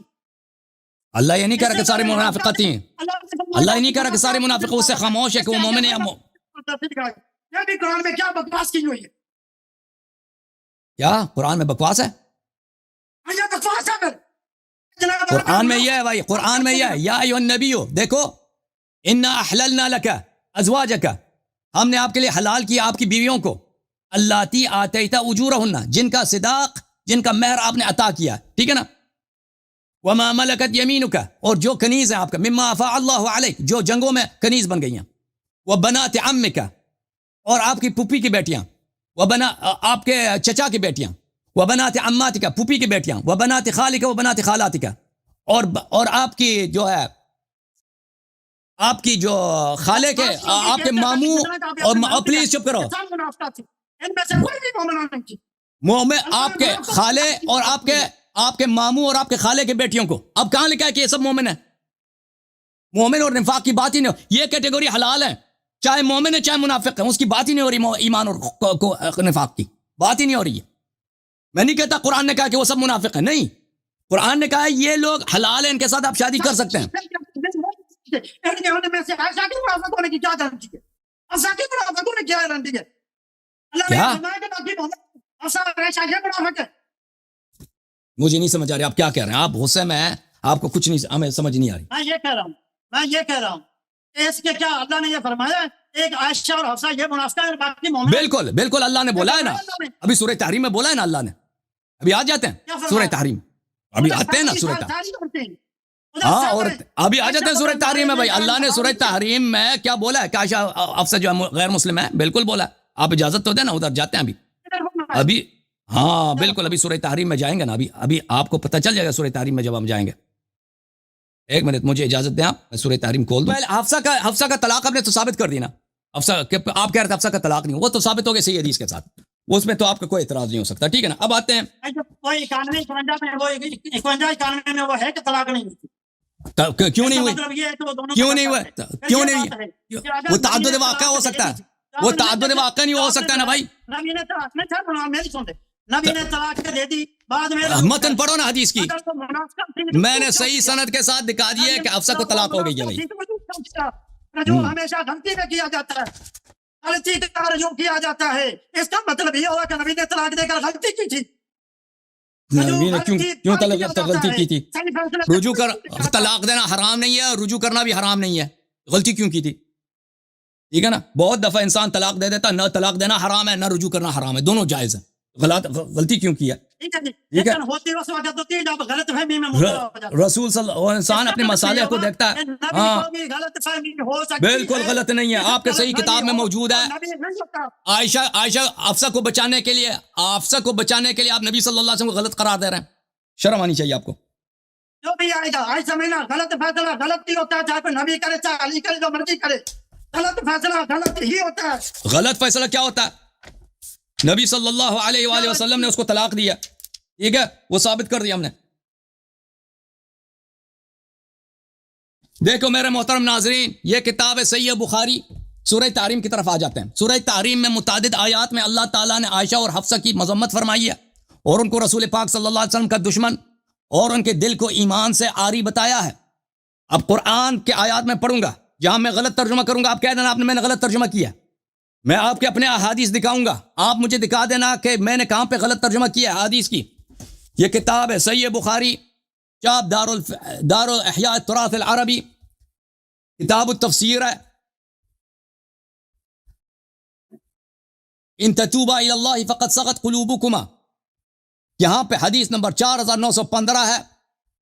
اللہ یہ نہیں کہہ رہا کہ سارے منافقات ہیں، اللہ یہ نہیں کہہ رہا کہ سارے منافق اس سے خاموش ہے کہ وہ مومن ہے یا یہ بھی قرآن میں کیا بکواس کی ہوئی ہے. کیا قرآن میں بکواس ہے؟ قرآن میں یہ ہے بھائی، قرآن میں یہ ہے یا ایھا النبی، دیکھو انا احللنا لک ازواجک، ہم نے آپ کے لیے حلال کیا آپ کی بیویوں کو، اللاتی آتیت اجورہن، جن کا صداق جن کا مہر آپ نے عطا کیا. ٹھیک ہے نا. وما ملکت یمینک، اور جو کنیز ہے آپ کا، مما افاء اللہ علیک، جو جنگوں میں کنیز بن گئی ہیں. وبنات عمک، اور آپ کی پھوپھی کی بیٹیاں، آپ کے چچا کی بیٹیاں. وبنات عماتک، پھوپھی کی بیٹیاں. وبنات خالک وبنات خالاتک، اور آپ کی جو ہے آپ کی جو خالے کے آپ کے ماموں، اور پلیز چپ کرو، آپ کے خالے اور آپ کے ماموں اور آپ کے خالے کے بیٹیوں کو. اب کہاں لکھا ہے کہ یہ سب مومن ہیں؟ مومن اور نفاق کی بات ہی نہیں. یہ کیٹیگوری حلال ہے، چاہے مومن ہے چاہے منافق ہے، اس کی بات ہی نہیں ہو رہی. ایمان اور نفاق کی بات ہی نہیں ہو رہی ہے. میں نہیں کہتا قرآن نے کہا کہ وہ سب منافق ہیں، نہیں. قرآن نے کہا ہے یہ لوگ حلال ہیں، ان کے ساتھ آپ شادی کر سکتے ہیں. حفصہ کی منافقت نے کیا اعلان کیا؟ اللہ نے کیا؟ فرمایا کہ باقی محمد حفصہ اور عائشہ یہ منافق ہے. مجھے نہیں سمجھ آ رہی آپ کیا کہہ رہے ہیں. آپ غصے میں ہیں, آپ کو کچھ نہیں, ہمیں سمجھ نہیں آ رہی. میں یہ کہہ رہا ہوں کہ اس کے کیا اللہ نے یہ فرمایا ایک عائشہ اور حفصہ یہ منافق ہے اور باقی مومن. بالکل بالکل اللہ نے بولا ہے نا, ابھی سورہ تحریم میں بولا ہے نا اللہ نے. ابھی آ جاتے ہیں سورہ تحریم, ابھی آتے ہیں نا سورہ تحریم. ہاں, اور ابھی آ جاتے ہیں سورہ تحریم میں. بھائی اللہ نے سورہ تحریم میں کیا بولا ہے کہ عائشہ حفصہ جو غیر مسلم ہے, بالکل بولا ہے. آپ اجازت تو دیں نا, ادھر جاتے ہیں ابھی. ہاں بالکل, ابھی سورہ تحریم میں جائیں گے نا. ابھی آپ کو پتہ چل جائے گا سورہ تحریم میں جب ہم جائیں گے. ایک منٹ مجھے اجازت دیں, آپ میں سورہ تحریم کھول دوں. حفصہ کا طلاق آپ نے تو ثابت کر دی نا. حفصہ آپ کہہ رہے تھے حفصہ کا طلاق نہیں, وہ تو ثابت ہو گیا صحیح حدیث کے ساتھ, اس میں تو آپ کا کوئی اعتراض نہیں ہو سکتا. ٹھیک ہے نا, اب آتے ہیں. کوئی 51 میں وہ ہے کہ طلاق نہیں ہوتی. کیوں نہیں ہوئی؟ مطلب یہ ہے کہ وہ دونوں کیوں نہیں ہوئے؟ کیوں نہیں ہوئی؟ وہ تعدد واقعہ ہو سکتا ہے, وہ تعدد واقعہ نہیں ہو سکتا نا بھائی. نبی نے طلاق نہیں تھا, میری سن دے, نبی نے طلاق دے دی بعد میں. متن پڑھو نا حدیث کی, میں نے صحیح سند کے ساتھ دکھا دیا کہ حفصہ کو طلاق ہو گئی ہے بھائی. رجوع ہمیشہ غلطی میں کیا جاتا ہے, غلطی کا رجوع کیا جاتا ہے. اس کا مطلب یہ ہوا کہ نبی نے طلاق دے کر غلطی کی تھی. نبی نے کیوں غلطی کی تھی؟ رجوع کر طلاق دینا حرام نہیں ہے, رجوع کرنا بھی حرام نہیں ہے. غلطی کیوں کی تھی؟ ٹھیک ہے نا, بہت دفعہ انسان طلاق دے دیتا, نہ طلاق دینا حرام ہے نہ رجوع کرنا حرام ہے, دونوں جائز ہے. غلطی کیوں کی ہے؟ ٹھیک ہے, غلط فہمی میں رسول صلی اللہ علیہ وسلم, انسان اپنے مسالے کو دیکھتا ہے. ہاں بالکل غلط نہیں ہے, آپ کے صحیح کتاب میں موجود ہے. عائشہ حفصہ کو بچانے کے لیے آپ نبی صلی اللہ علیہ وسلم کو غلط قرار دے رہے ہیں. شرم آنی چاہیے آپ کو. جو بھی آئے گا عائشہ میں غلط فیصلہ غلط ہی ہوتا ہے, چاہے کوئی نبی کرے چاہے علی کرے, جو مرضی کرے, غلط فیصلہ غلط ہی ہوتا ہے. غلط فیصلہ کیا ہوتا ہے؟ نبی صلی اللہ علیہ وآلہ وسلم نے اس کو طلاق دیا, ٹھیک ہے, وہ ثابت کر دیا ہم نے. دیکھو میرے محترم ناظرین, یہ کتاب ہے صحیح بخاری. سورہ تحریم کی طرف آ جاتے ہیں. سورہ تحریم میں متعدد آیات میں اللہ تعالیٰ نے عائشہ اور حفصہ کی مذمت فرمائی ہے, اور ان کو رسول پاک صلی اللہ علیہ وسلم کا دشمن اور ان کے دل کو ایمان سے عاری بتایا ہے. اب قرآن کے آیات میں پڑھوں گا, جہاں میں غلط ترجمہ کروں گا آپ کہہ دینا آپ نے میں نے غلط ترجمہ کیا. میں آپ کے اپنے احادیث دکھاؤں گا, آپ مجھے دکھا دینا کہ میں نے کہاں پہ غلط ترجمہ کیا ہے احادیث کی. یہ کتاب ہے صحیح بخاری, چاپ دار احیاء التراث العربی, کتاب التفسیر ہے. ان تتوبا الی اللہ فقد صغت قلوبکما, یہاں پہ حدیث نمبر 4915 ہے.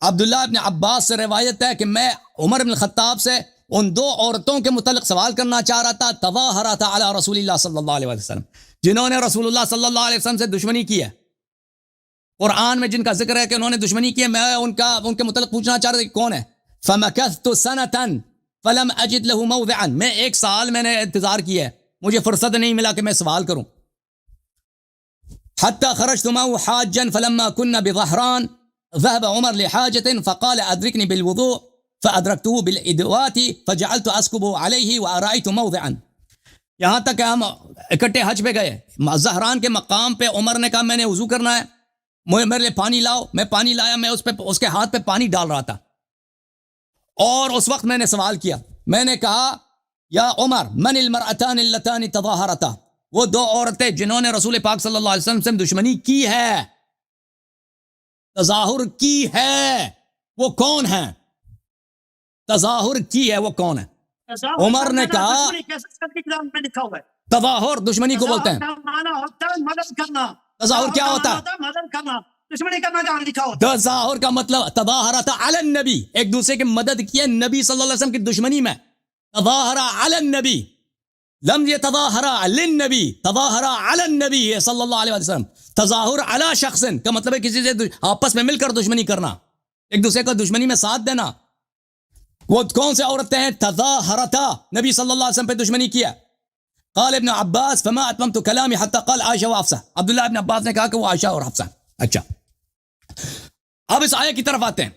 عبداللہ ابن عباس سے روایت ہے کہ میں عمر بن الخطاب سے ان دو عورتوں کے متعلق سوال کرنا چاہ رہا تھا, تظاہرتا علی رسول اللہ صلی اللہ علیہ وسلم, جنہوں نے رسول اللہ صلی اللہ علیہ وسلم سے دشمنی کی ہے. قرآن میں جن کا ذکر ہے کہ انہوں نے دشمنی کی ہے, میں ان کے متعلق پوچھنا چاہ رہا تھا کہ کون ہے. فمکثت سنۃ فلم اجد له موضعا, میں 1 سال میں نے انتظار کیا ہے, مجھے فرصت نہیں ملا کہ میں سوال کروں. حتى خرجت معه حاجا فلما كنا بظهران ذهب عمر لحاجة فقال أدركني بالوضوء فأدركته بالإدوات فجعلت أسكب عليه وأرأيت موضعا. یہاں تک کہ ہم اکٹھے حج پہ گئے, زہران کے مقام پہ عمر نے کہا میں نے وضو کرنا ہے, میرے لیے پانی لاؤ. میں پانی لایا, میں اس کے ہاتھ پہ پانی ڈال رہا تھا, اور اس وقت میں نے سوال کیا, میں نے کہا یا عمر من المرأتان اللتان تظاہرتا, وہ 2 عورتیں جنہوں نے رسول پاک صلی اللہ علیہ وسلم سے دشمنی کی ہے, تظاہر کی ہے, وہ کون ہیں؟ تظاہر کی ہے وہ کون ہے؟ عمر نے کہا تظاہر دشمنی کو بولتے ہیں. تظاہر کیا ہوتا ہے؟ تظاہر کا مطلب تظاہرت علی النبی, ایک دوسرے کی مدد کی ہے نبی صلی اللہ علیہ وسلم کی دشمنی میں. تظاہر علی النبی, لم يتظاہر للنبی, تظاہر علی النبی صلی اللہ علیہ وسلم. تظاہر علی شخص کا مطلب ہے کسی سے آپس میں مل کر دشمنی کرنا, ایک دوسرے کو دشمنی میں ساتھ دینا. وہ کون سے عورتیں ہیں؟ تظاہرتا, نبی صلی اللہ علیہ وسلم پہ دشمنی کیا. قال ابن عباس فما اتممت کلامی حتی قال عائشہ و حفصہ, عبداللہ ابن عباس نے کہا کہ وہ عائشہ اور حفصہ. اچھا, اب اس آیت کی طرف آتے ہیں.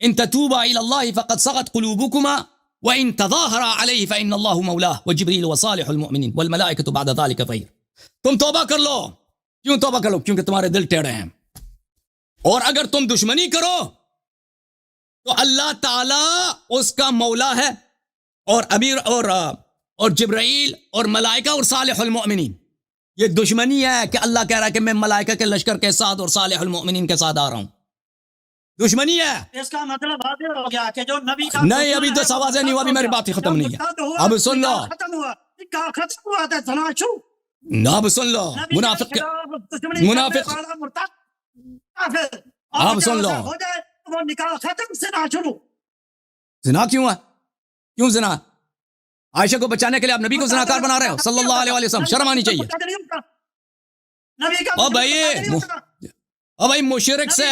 ان تتوبا الی اللہ فقد صغت قلوبکما وان تظاہرا علیہ فان اللہ مولاہ وجبریل وصالح المؤمنین والملائکۃ بعد ذلک ظہیر. تم توبہ کر لو. کیوں توبہ کر لو؟ کیونکہ تمہارے دل ٹیڑھے ہیں, اور اگر تم دشمنی کرو تو اللہ تعالی اس کا مولا ہے, اور امیر اور اور جبرائیل اور ملائکہ اور صالح المؤمنین. یہ دشمنی ہے کہ اللہ کہہ رہا ہے کہ میں ملائکہ کے لشکر کے ساتھ اور صالح المؤمنین کے ساتھ آ رہا ہوں. دشمنی ہے. اس کا مطلب واضح ہو گیا کہ جو نبی کا نہیں ابھی 10 آوازیں نہیں ہوا, ابھی میری بات ہی ختم نہیں ہے. اب سن لو, ختم ہوا نکاح ختم ہوا تھا زنا شو اب سن لو. منافق منافق آپ سن لو. ہو جائے وہ نکاح ختم زنا شروع. زنا کیوں ہے؟ کیوں زنا؟ عائشہ کو بچانے کے لیے آپ نبی کو زناکار بنا رہے ہو صلی اللہ علیہ وسلم. شرم آنی چاہیے. او بھائی مشرک سے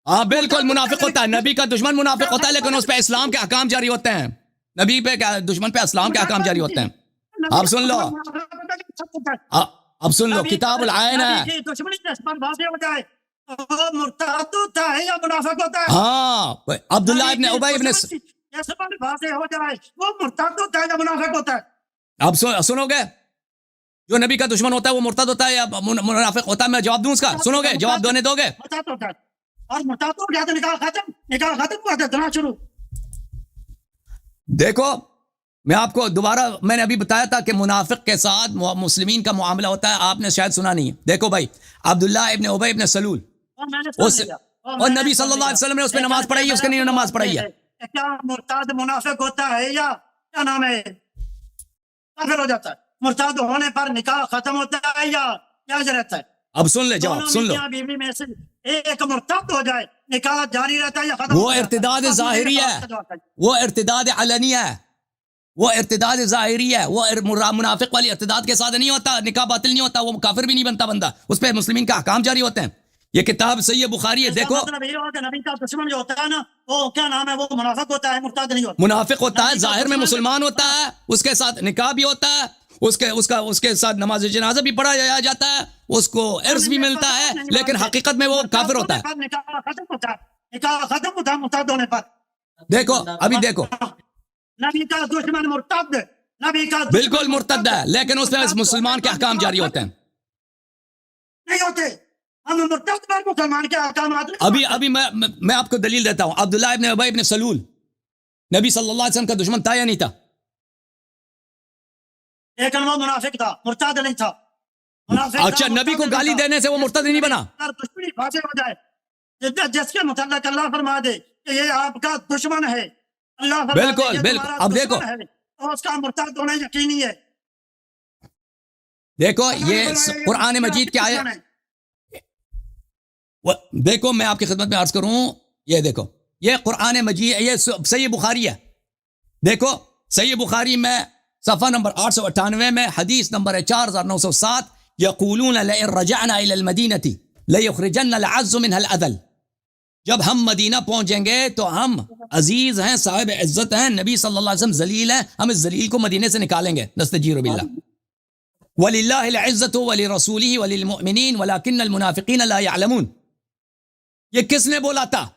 ہاں بالکل منافق ہوتا ہے. نبی کا دشمن منافق ہوتا ہے, لیکن اس پہ اسلام کے احکام جاری ہوتے ہیں. نبی پہ دشمن پہ اسلام کے احکام جاری ہوتے ہیں. آپ سن لو, اب سن لو. کتاب العین ہے. ہاں عبداللہ ابن ابی ابن ہو جائے وہ مرتد ہوتا ہے یا منافق ہوتا ہے. اب سنو گے, جو نبی کا دشمن ہوتا ہے وہ مرتد ہوتا ہے یا منافق ہوتا ہے؟ میں جواب دوں اس کا, سنو گے؟ جواب دینے دو گے؟ مرتد ہوتا ہے. اور مرتد ہو گیا تو نکاح ختم ہوا تھا زنا شروع. دیکھو میں آپ کو دوبارہ, میں نے ابھی بتایا تھا کہ منافق کے ساتھ مسلمین کا معاملہ ہوتا ہے. آپ نے شاید سنا نہیں ہے. دیکھو بھائی, عبداللہ ابن ابی ابن سلول اور نبی صلی اللہ علیہ وسلم نے اس پہ نماز پڑھائی ہے, اس کے نہیں نماز پڑھائی ہے. کیا مرتد منافق ہوتا ہے یا کیا نام ہے کافر ہو جاتا ہے؟ مرتد ہونے پر نکاح ختم ہوتا ہے یا کیا رہتا ہے؟ اب سن لے جواب, سن لو. بیوی میں سے ایک مرتد ہو جائے نکاح جاری رہتا ہے یا ختم؟ وہ ارتداد ظاہری ہے, وہ ارتداد علنی ہے, وہ ارتداد ظاہری ہے. وہ منافق والی ارتداد کے ساتھ نہیں ہوتا, نکاح باطل نہیں ہوتا, وہ کافر بھی نہیں بنتا بندہ, اس پہ مسلمین کا احکام جاری ہوتے ہیں. یہ کتاب صحیح بخاری ہے. دیکھو نبی کا دشمن جو ہوتا ہے نا وہ کیا نام ہے, وہ منافق ہوتا ہے, مرتد نہیں ہوتا. منافق ہوتا ہے, ظاہر میں مسلمان ہوتا ہے, اس کے ساتھ نکاح بھی ہوتا ہے, اس کے ساتھ نماز جنازہ بھی پڑھا جاتا ہے, اس کو عرض بھی ملتا ہے, لیکن حقیقت میں وہ کافر ہوتا ہے. نکاح ختم ہوتا ہے, نکاح ختم ہوتا ہے مرتد ہونے پر. دیکھو ابھی دیکھو, نبی کا دشمن مرتد, نبی کا بالکل مرتد ہے, لیکن اس میں مسلمان کے احکام جاری ہوتے ہیں. نہیں ہوتے. ہم مرتد پر مسلمان کے احکامات. ابھی میں آپ کو دلیل دیتا ہوں. عبداللہ ابن ابی ابن سلول نبی صلی اللہ علیہ وسلم کا دشمن تھا یا نہیں تھا؟ لیکن وہ منافق تھا, مرتد نہیں تھا. اچھا, نبی کو گالی دینے سے وہ مرتد نہیں بنا؟ دشمنی واضح ہو جائے, جس کے متعلق اللہ فرما دے کہ یہ آپ کا دشمن ہے, اللہ فرما بالکل بالکل. اب دیکھو اس کا مرتد ہونا یقینی ہے. دیکھو یہ قرآن مجید کیا ہے, دیکھو میں آپ کی خدمت میں عرض کروں, یہ دیکھو یہ قرآن مجید, یہ صحیح بخاری ہے. دیکھو صحیح بخاری میں صفحہ نمبر 898 میں حدیث نمبر 4907, یقولون لئن رجعنا الى المدینة لیخرجن العز منها الاذل. جب ہم مدینہ پہنچیں گے تو ہم عزیز ہیں, صاحب عزت ہیں, نبی صلی اللہ علیہ وسلم ذلیل ہیں, ہم اس ذلیل کو مدینے سے نکالیں گے. نستجیر باللہ. وَلِلَّهِ الْعِزَّةُ وَلِرَسُولِهِ وَلِلْمُؤْمِنِينَ وَلَكِنَّ الْمُنَافِقِينَ لَا يَعْلَمُونَ. یہ کس نے بولا تھا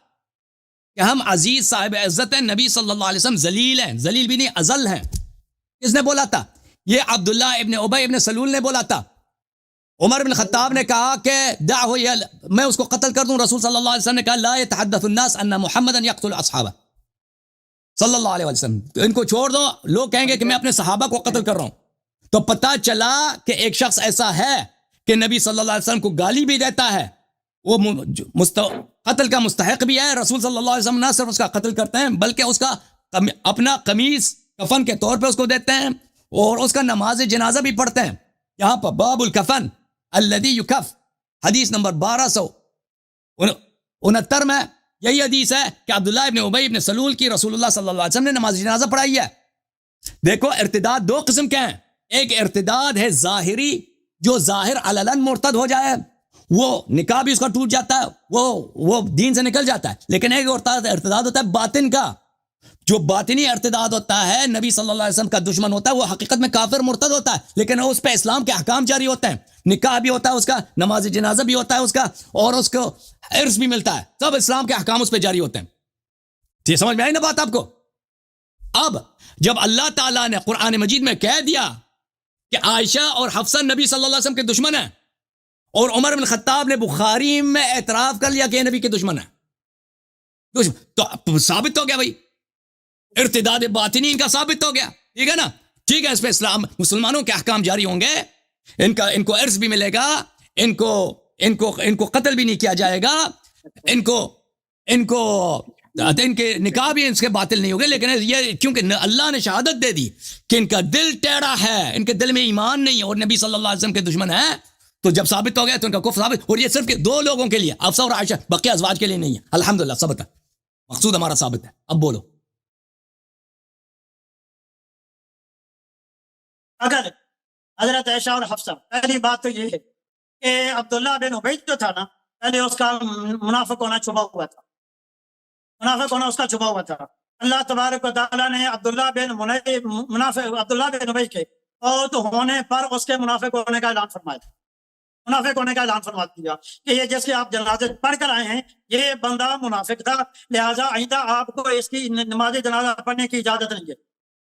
کہ ہم عزیز صاحب عزت ہیں, نبی صلی اللہ علیہ وسلم ذلیل ہیں, ذلیل بھی نہیں اذل ہیں؟ کس نے بولا تھا؟ یہ عبداللہ ابن ابی ابن سلول نے بولا تھا. عمر بن خطاب نے کہا کہ دعه میں اس کو قتل کر دوں. رسول صلی اللہ علیہ وسلم نے کہا لا يتحدث الناس ان محمدا يقتل اصحابه صلی اللہ علیہ وسلم, ان کو چھوڑ دو, لوگ کہیں گے کہ میں اپنے صحابہ کو قتل کر رہا ہوں. تو پتہ چلا کہ ایک شخص ایسا ہے کہ نبی صلی اللہ علیہ وسلم کو گالی بھی دیتا ہے, وہ قتل کا مستحق بھی ہے. رسول صلی اللہ علیہ وسلم نہ صرف اس کا قتل کرتے ہیں بلکہ اس کا اپنا قمیص کفن کے طور پہ اس کو دیتے ہیں, اور اس کا نماز جنازہ بھی پڑھتے ہیں. یہاں پر باب الکفن الذی یکف, حدیث نمبر 1269 میں یہی حدیث ہے کہ عبداللہ ابن ابی ابن سلول کی رسول اللہ صلی اللہ علیہ وسلم نے نماز جنازہ پڑھائی ہے. دیکھو ارتداد دو قسم کے ہیں. ایک ارتداد ہے ظاہری, جو ظاہر علن مرتد ہو جائے, وہ نکاح بھی اس کا ٹوٹ جاتا ہے, وہ دین سے نکل جاتا ہے. لیکن ایک ارتداد ہوتا ہے باطن کا, جو باطنی ارتداد ہوتا ہے, نبی صلی اللہ علیہ وسلم کا دشمن ہوتا ہے, وہ حقیقت میں کافر مرتد ہوتا ہے, لیکن اس پہ اسلام کے احکام جاری ہوتے ہیں. نکاح بھی ہوتا ہے اس کا, نماز جنازہ بھی ہوتا ہے اس کا, اور اس کو عرض بھی ملتا ہے. سب اسلام کے احکام اس پہ جاری ہوتے ہیں. یہ سمجھ میں آئی نا بات آپ کو؟ اب جب اللہ تعالیٰ نے قرآن مجید میں کہہ دیا کہ عائشہ اور حفصہ نبی صلی اللہ علیہ وسلم کے دشمن ہیں, اور عمر بن خطاب نے بخاری میں اعتراف کر لیا کہ یہ نبی کے دشمن ہیں, تو ثابت ہو گیا بھائی, ارتداد باطنی ان کا ثابت ہو گیا ٹھیک ہے نا, ٹھیک ہے, اس پہ اسلام مسلمانوں کے احکام جاری ہوں گے, ان کو ارث بھی ملے گا, ان کو قتل بھی نہیں کیا جائے گا, ان کے نکاح بھی اس کے باطل نہیں ہوگے. لیکن یہ کیونکہ اللہ نے شہادت دے دی کہ ان کا دل ٹیڑھا ہے, ان کے دل میں ایمان نہیں ہے اور نبی صلی اللہ علیہ وسلم کے دشمن ہیں, تو جب ثابت ہو گیا تو ان کا کفر ثابت. اور یہ صرف 2 لوگوں کے لیے, حفصہ اور عائشہ, بقیہ ازواج کے لیے نہیں ہے. الحمدللہ ثابت ہے, مقصود ہمارا ثابت ہے. اب بولو. اگر حضرت عائشہ اور حفصہ, پہلی بات تو یہ ہے کہ عبداللہ بن ابی جو تھا نا, پہلے اس کا منافق ہونا چھپا ہوا تھا, منافق ہونا اس کا چھپا ہوا تھا. اللہ تبارک و تعالیٰ نے عبداللہ بن ابی کے فوت ہونے پر اس کے منافق ہونے کا اعلان فرمایا, منافق ہونے کا اعلان فرما دیا کہ یہ جس کے آپ جنازے پڑھ کر آئے ہیں یہ بندہ منافق تھا, لہٰذا آئندہ آپ کو اس کی نماز جنازہ پڑھنے کی اجازت نہیں ہے.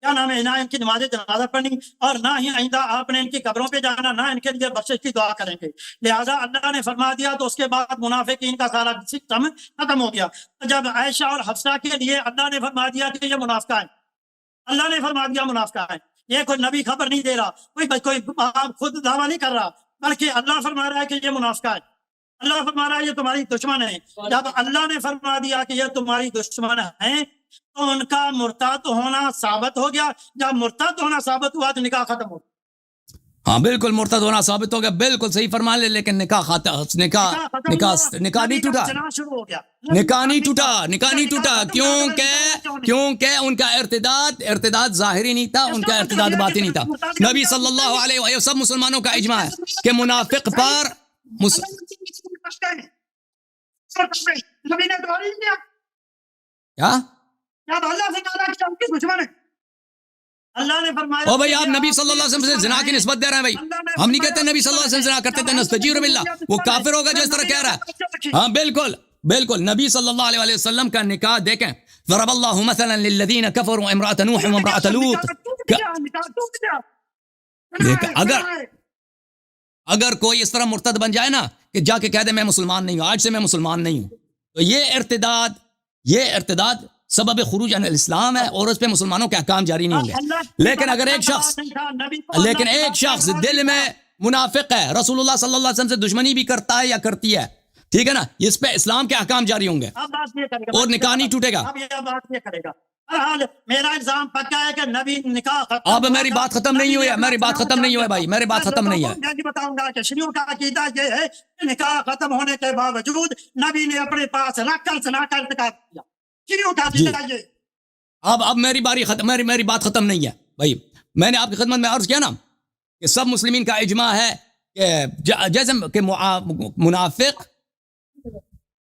کیا نام ہے, نہ ان کی نماز جنازہ پڑھنی, اور نہ ہی آئندہ آپ نے ان کی قبروں پہ جانا, نہ ان کے لیے بخشش کی دعا کریں گے. لہٰذا اللہ نے فرما دیا, تو اس کے بعد منافقین کا سارا سسٹم ختم ہو گیا. جب عائشہ اور حفصہ کے لیے اللہ نے فرما دیا کہ یہ منافقہ ہے, اللہ نے فرما دیا منافقہ ہے, یہ کوئی نبی خبر نہیں دے رہا, کوئی خود دعویٰ نہیں کر رہا, بلکہ اللہ فرما رہا ہے کہ یہ منافقہ ہے, اللہ فرما رہا ہے یہ تمہاری دشمن ہے. جب اللہ نے فرما دیا کہ یہ تمہاری دشمن ہے تو ان کا مرتد ہونا ثابت ہو گیا. جب مرتد ہونا ثابت ہوا تو نکاح ختم ہو گیا. ہاں بالکل, مرتد ہونا ثابت ہو گیا, بالکل صحیح فرما لے. لیکن نکاح نہیں ٹوٹا, شروع ہو گیا, نکاح نہیں ٹوٹا کیونکہ ان کا ارتداد ظاہری نہیں تھا, ان کا ارتداد باطنی نہیں تھا. نبی صلی اللہ علیہ وسلم, سب مسلمانوں کا اجماع ہے کہ منافق پر نبی نے دعا نہیں کیا, کیا جب اللہ سے کہا کہ ہم کی دشمن ہے, اللہ نے فرمایا, او بھائی آپ نبی صلی اللہ علیہ وسلم سے زنا کی نسبت دے رہے ہیں بھائی, ہم نہیں کہتے نبی صلی اللہ علیہ وسلم زنا کرتے تھے, نستجیر باللہ, وہ کافر ہوگا جو اس طرح کہہ رہا ہے. ہاں بالکل نبی صلی اللہ علیہ وسلم کا نکاح دیکھیں, ضرب اللہ مثلا للذین کفروا امرأۃ نوح وامرأۃ لوط. اگر کوئی اس طرح مرتد بن جائے نا کہ جا کے کہہ دے میں مسلمان نہیں ہوں, آج سے میں مسلمان نہیں ہوں, تو یہ ارتداد سبب خروج عن الاسلام ہے, اور اس پہ مسلمانوں کے احکام جاری نہیں ہوں گے. لیکن اگر ایک شخص دل میں منافق ہے, رسول اللہ صلی اللہ علیہ وسلم سے دشمنی بھی کرتا ہے یا کرتی ہے, ٹھیک ہے نا, اس پہ اسلام کے احکام جاری ہوں گے اور نکاح نہیں ٹوٹے گا. میرا الزام پکا ہے کہ نبی نکاح اب میری بات ختم نہیں ہوئی ہے, میری بات ختم نہیں ہوئی بھائی, میری بات ختم نہیں ہے. میں بتاؤں گا کہ شیعوں کا عقیدہ یہ ہے کہ نکاح ختم ہونے کے باوجود نبی نے اپنے پاس رکھ کر زنا کا ارتکاب کیا. شیعوں کا عقیدہ یہ. اب میری بات ختم نہیں ہے بھائی. میں نے آپ کی خدمت میں عرض کیا نا کہ سب مسلمین کا اجماع ہے کہ جیسے کہ منافق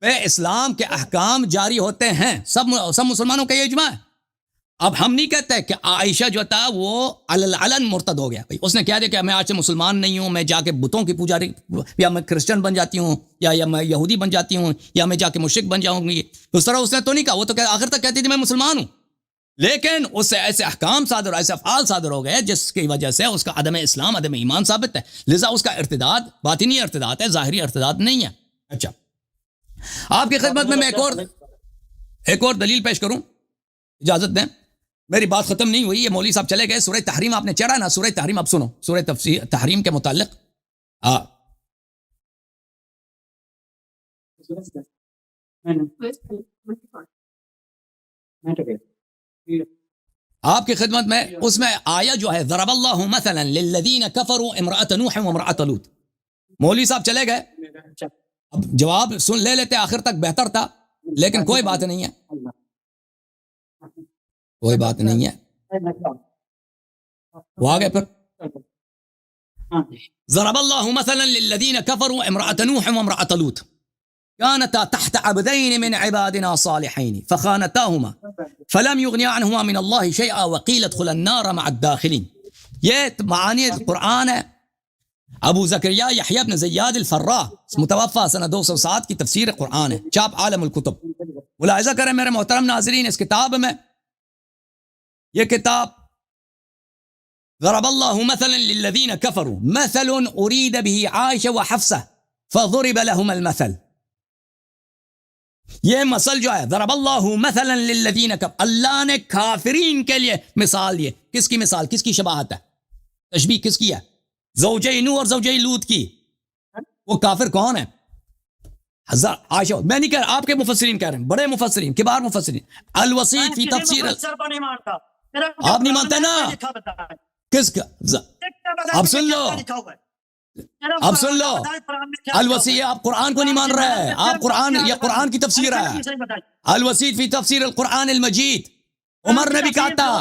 پہ اسلام کے احکام جاری ہوتے ہیں, سب مسلمانوں کا یہ اجماع ہے. اب ہم نہیں کہتے کہ عائشہ جو تھا وہ علن مرتد ہو گیا بھائی, اس نے کہہ دیا کہ میں آج سے مسلمان نہیں ہوں, میں جا کے بتوں کی پجاری, یا میں کرسچن بن جاتی ہوں, یا میں یہودی بن جاتی ہوں, یا میں جا کے مشرک بن جاؤں گی. اس طرح اس نے تو نہیں کہا, وہ تو آخر تک کہتی تھی میں مسلمان ہوں, لیکن اس سے ایسے احکام صادر, ایسے افعال صادر ہو گئے جس کی وجہ سے اس کا عدم اسلام, عدم ایمان ثابت ہے. لذا اس کا ارتداد باطنی ارتداد ہے, ظاہری ارتداد نہیں ہے. اچھا, آپ کی خدمت میں ایک اور دلیل پیش کروں, اجازت دیں, میری بات ختم نہیں ہوئی. یہ مولوی صاحب چلے گئے, سورہ تحریم آپ نے چڑھا نا, سورہ تحریم اب سنو, سورہ تحریم کے متعلق آپ کی خدمت میں اس میں آیا جو ہے ضرب اللہ مثلا للذین کفروا امرأۃ نوح وامرأۃ لوط. مولوی صاحب چلے گئے, اب جواب سن لے لیتے آخر تک بہتر تھا, لیکن کوئی بات نہیں ہے, کوئی بات نہیں ہے. وہ آگے پھر ضرب اللہ مثلا للذین کفروا امرأۃ نوح وامرأۃ لوط كانتا تحت عبدين من عبادنا صالحين فخانتاهما فلم يغنيا عنهما من الله شيئا وقيل ادخلا النار مع الداخلين. یہ معانی قرآن ہے. ابو زکریا یحییٰ بن زیاد الفراء متوفى سنہ 207 کی تفسیر قرآن ہے, چاپ عالم الکتب. ملاحظہ کریں میرے محترم ناظرین, اس کتاب میں یہ کتاب ضرب الله مثلا للذين كفروا مثل أريد به عائشة وحفصة فضرب لهما المثل. یہ مثل جو ہے ضرب اللہ مثلا للذین اللہ نے کافرین کے لیے مثال دی. کس کی مثال, کس کی شباہت ہے, تشبیہ کس کی ہے؟ زوجہ نوح اور زوجہ لوط کی. وہ کافر کون ہے؟ عائشہ. میں نہیں کہہ رہا, آپ کے مفسرین کہہ رہے ہیں, بڑے مفسرین, کبار مفسرین. الوسیط فی تفسیر. آپ نہیں مانتے نا, کس کا؟ اب سن لو, اب سن لو, الوسیع, آپ قرآن کو نہیں مان رہے, آپ قرآن, یہ قرآن کی تفسیر ہے. الوسیط فی تفسیر القرآن المجید. عمر نے بھی کہا تھا,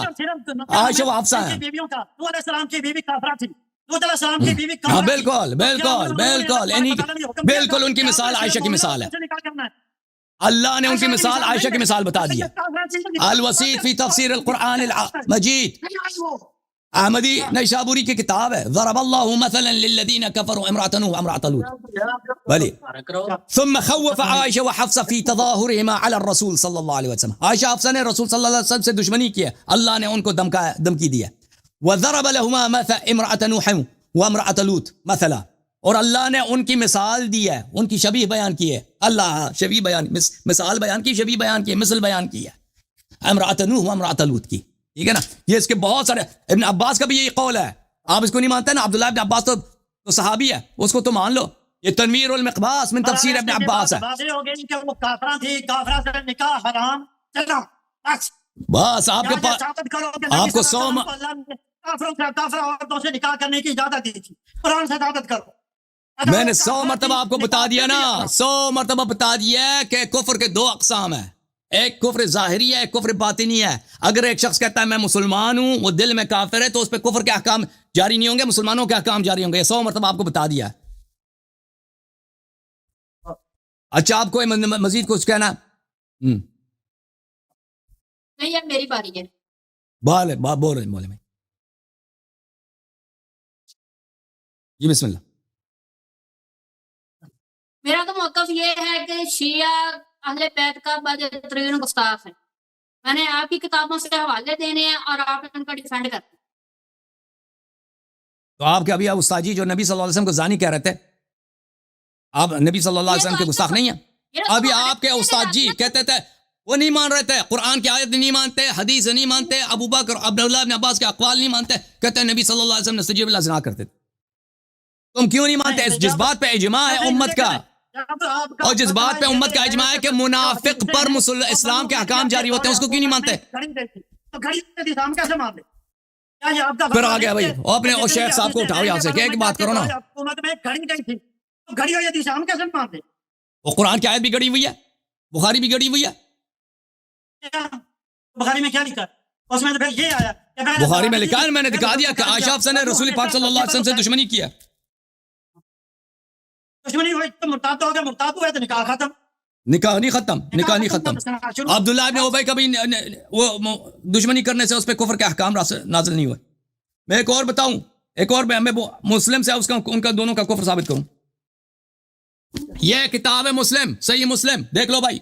عائشہ و حفصہ ہیں. ہاں بالکل بالکل بالکل, بالکل ان کی مثال عائشہ کی مثال ہے. اللہ نے ان کی مثال عائشہ کی مثال بتا دی ہے. الوسیط فی تفسیر القرآن المجید, احمدی نیشابوری کی کتاب ہے. ضرب اللہ مثلا للذین کفروا امرأۃ نوح وامرأۃ لوط. بلی ثم خوف عائشہ وحفصہ فی تظاہرہما علی الرسول صلی اللہ علیہ وسلم. عائشہ حفصہ نے رسول صلی اللہ علیہ وسلم سے دشمنی کی ہے, اللہ نے ان کو دھمکی دی ہے. وضرب لهما مثل امرأۃ نوح وامرأۃ لوط مثلا, اور اللہ نے ان کی مثال دی ہے, ان کی شبیہ بیان کی ہے. اللہ شبیہ بیان, مثال بیان کی, شبیہ بیان کی, مثل بیان کی ہے امرأۃ نوح وامرأۃ لوط کی. ٹھیک ہے نا. یہ اس کے بہت سارے, ابن عباس کا بھی یہی قول ہے. آپ اس کو نہیں مانتے نا, عبداللہ ابن عباس تو صحابی ہے, اس کو تو مان لو. یہ تنویر المقباس من تفسیر ابن عباس ہے. بس آپ کے پاس, آپ کو 100 عورتوں سے نکاح کرنے کی اجازت دی تھی. قرآن سے ثابت کرو. میں نے 100 مرتبہ آپ کو بتا دیا نا, 100 مرتبہ بتا دیا کہ کفر کے 2 اقسام ہیں. ایک کفر ظاہری ہے, ایک کفر باطنی ہے. اگر ایک شخص کہتا ہے میں مسلمان ہوں, وہ دل میں کافر ہے, تو اس پہ کفر کے احکام جاری نہیں ہوں گے, مسلمانوں کے احکام جاری ہوں گے. 100 مرتبہ آپ کو بتا دیا. اچھا, آپ کو مزید کچھ کہنا؟ نہیں, اب میری باری ہے. بول رہے میں جی, بسم اللہ. میرا تو موقف یہ ہے کہ شیعہ اہل بیت کا بدترین گستاخ ہے. میں نے آپ کی کتابوں سے حوالے دینے ہیں اور آپ ان کا ڈیفینڈ کرتے ہیں. تو آپ کے ابھی استاد جی جو نبی صلی اللہ علیہ وسلم کو زانی کہہ رہے تھے, آپ نبی صلی اللہ علیہ وسلم کے گستاخ نہیں ہیں؟ ابھی آپ کے استاد جی کہتے تھے وہ نہیں مان رہے تھے, قرآن کی آیت نہیں مانتے, حدیث نہیں مانتے, ابو بکر عبداللہ ابن عباس کے اقوال نہیں مانتے, کہتے ہیں نبی صلی اللہ علیہ وسلم نے سجیب اللہ زنا کرتے تھے. تم کیوں نہیں مانتے؟ اس جس بات پہ اجماع ہے امت کا, اور جس بات پہ امت کا اجماع ہے کہ منافق پر اسلام کے احکام جاری ہوتے ہیں, اس کو کیوں نہیں مانتے؟ پھر آ گیا بھائی, اپنے اور شیخ صاحب کو اٹھاؤ یہاں سے, کہ ایک بات کرو نا. وہ قرآن کی آیت بھی گڑی ہوئی ہے, بخاری بھی گڑی ہوئی ہے. بخاری میں کیا لکھا؟ اس میں تو پھر یہ آیا, بخاری میں لکھا ہے, میں نے دکھا دیا کہ عائشہ حفصہ نے رسول پاک صلی اللہ علیہ وسلم سے دشمنی کی ہے. دشمنی ہوئی تو مرتاد ہو گیا, مرتاد ہوا تو نکاح ختم. نکاح نہیں ختم, نکاح نہیں ختم. عبداللہ ابن ابی کا بھی وہ دشمنی کرنے سے اس پہ کفر کے احکام نازل نہیں ہوئے. میں ایک اور بتاؤں, ایک اور میں مسلم سے ان کا دونوں کا کفر ثابت کروں. یہ کتاب ہے مسلم, صحیح مسلم, دیکھ لو بھائی.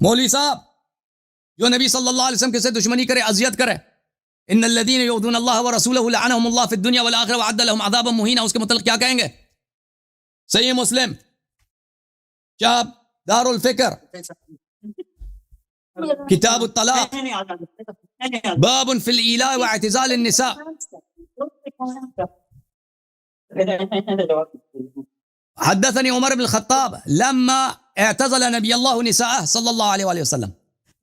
مولوی صاحب جو نبی صلی اللہ علیہ وسلم کے سے دشمنی کرے, اذیت کرے, ان الذین یؤذون اللہ ورسولہ لعنهم اللہ فی الدنیا والآخرہ وعد لهم عذابا مہینا, اس کے متعلق کیا کہیں گے؟ صحیح مسلم, شاب دار الفکر, کتاب الطلاق, باب فی الإیلاء واعتزال النساء. حدثني عمر بن الخطاب لما اعتزل نبي الله نساءه صلى الله عليه وآله وسلم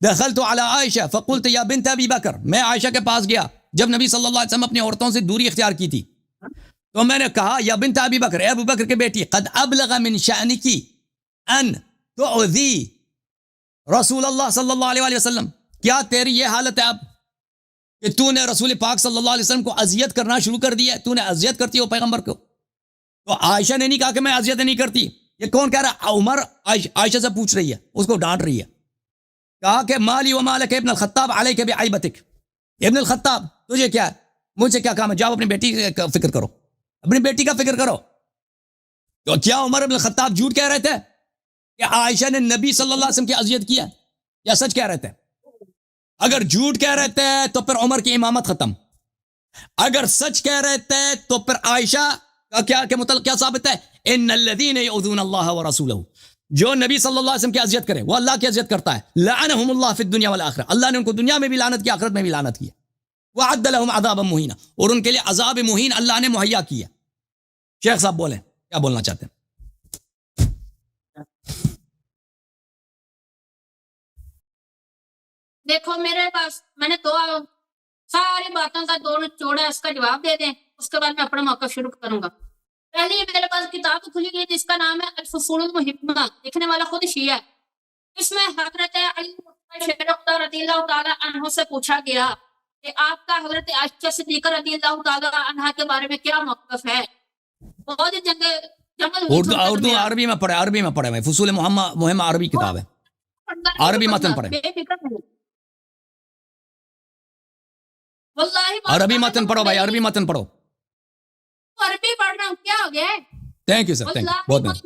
دخلت على عائشة فقلت يا بنت أبي بكر. میں عائشہ کے پاس گیا جب نبی صلی اللہ علیہ وسلم اپنی عورتوں سے دوری اختیار کی تھی, تو میں نے کہا یا بنت ابی بکر, اے ابو بکر کے بیٹی, قد ابلغ من شأنك ان تؤذي رسول اللہ صلی اللہ علیہ وسلم, کیا تیری یہ حالت ہے اب کہ تو نے رسول پاک صلی اللہ علیہ وسلم کو اذیت کرنا شروع کر دیا ہے, تو نے اذیت کرتی ہو پیغمبر کو. تو عائشہ نے نہیں کہا کہ میں اذیت نہیں کرتی. یہ کون کہہ رہا؟ عمر عائشہ سے پوچھ رہی ہے, اس کو ڈانٹ رہی ہے. کہا کہ مالی و مالک ابن الخطاب علیک بعیبتک, ابن الخطاب تجھے کیا ہے, مجھ سے کیا کام ہے, جاؤ اپنی بیٹی کا فکر کرو, اپنی بیٹی کا فکر کرو. تو کیا عمر ابن الخطاب جھوٹ کہہ رہے تھے کہ عائشہ نے نبی صلی اللہ علیہ وسلم کی اذیت کیا, یا سچ کہہ رہے تھے؟ اگر جھوٹ کہہ رہے تھے تو پھر عمر کی امامت ختم, اگر سچ کہہ رہے تھے تو پھر عائشہ کا کیا کہ مطلب کیا ثابت ہے؟ ان الذین یؤذون اللہ ورسولہ, جو نبی صلی اللہ علیہ وسلم کی اذیت کرے وہ اللہ کی اذیت کرتا ہے. لعنہم اللہ فی الدنیا والآخرہ, اللہ نے ان کو دنیا میں بھی لعنت کی, آخرت میں بھی لعنت کی. وعد لهم عذابا مہینا, اور ان کے لیے عذاب مہین اللہ نے مہیا کیا. شیخ صاحب بولیں کیا بولنا چاہتے ہیں؟ دیکھو میرے پاس میں نے دو ساری باتوں کا دو نچوڑا, اس کا جواب دے دیں, اس کے بعد میں اپنا موقع شروع کروں گا. پہلی میرے پاس کتاب کھلی ہوئی جس کا نام ہے الفصول المحکمہ, لکھنے والا خود شیعہ ہے. اس میں حضرت علی شیر خدا رضی اللہ تعالیٰ عنہ سے پوچھا گیا کہ آپ کا حضرت عائشہ صدیقہ رضی اللہ تعالیٰ عنہ کے بارے میں کیا موقف ہے. بہت جنگل اردو عربی میں پڑھے, عربی میں پڑھے بھائی. فصول مہمہ عربی کتاب ہے, عربی متن پڑھے, عربی متن پڑھو بھائی, عربی متن پڑھو. عربی پڑھ رہا ہوں, کیا ہو گیا ہے؟ Thank you sir, thank you, بہت بہت.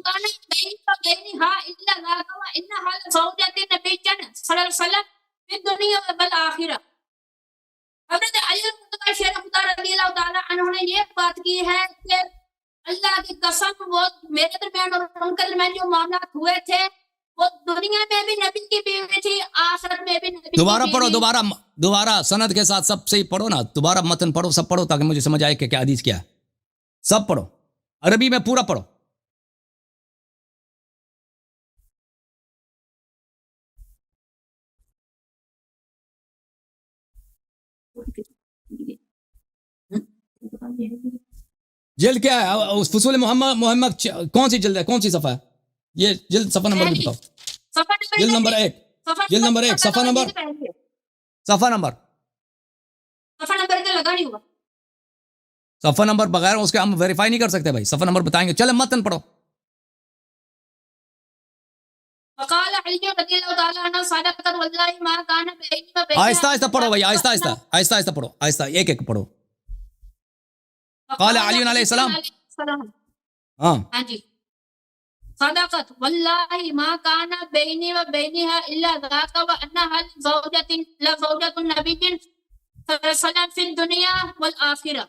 حضرت علی شیر خدا رضی اللہ تعالیٰ عنہ نے یہ بات کی ہے کہ اللہ کی قسم وہ میرے درمیان اور ان کے درمیان جو معاملات ہوئے تھے وہ دنیا میں بھی نبی کی بیوی تھی, آخرت میں بھی نبی کی دوبارہ پڑھو, بیوی. دوبارہ سند کے ساتھ سب سے پڑھو نا, دوبارہ متن پڑھو, سب پڑھو تاکہ مجھے سمجھ آئے کہ کیا حدیث کیا ہے. سب پڑھو, عربی میں پورا پڑھو. جلد کیا ہے فصول محمد کون سی جلد ہے, کون سی صفحہ ہے یہ؟ جلد صفحہ نمبر بھی بتاؤ. جلد نمبر 1, جلد نمبر 1, صفحہ نمبر, صفحہ نمبر, صفحہ نمبر ادھر لگا نہیں ہوا. صفحہ نمبر بغیر اس کے ہم ویریفائی نہیں کر سکتے بھائی, صفحہ نمبر بتائیں گے. چلے متن پڑھو. وقال علی رضی اللہ تعالیٰ عنہ صادقت واللہ ما کان بینی و بینہا. آہستہ آہستہ پڑھو بھائی, آہستہ آہستہ, آہستہ آہستہ پڑھو, آہستہ ایک ایک پڑھو. قال علی علیہ السلام, ہاں ہاں جی, صدقت واللہ ما کان بینی و بینہا الا ذاک و انہا لزوجۃ النبی صلی اللہ علیہ وسلم فی الدنیا والآخرہ.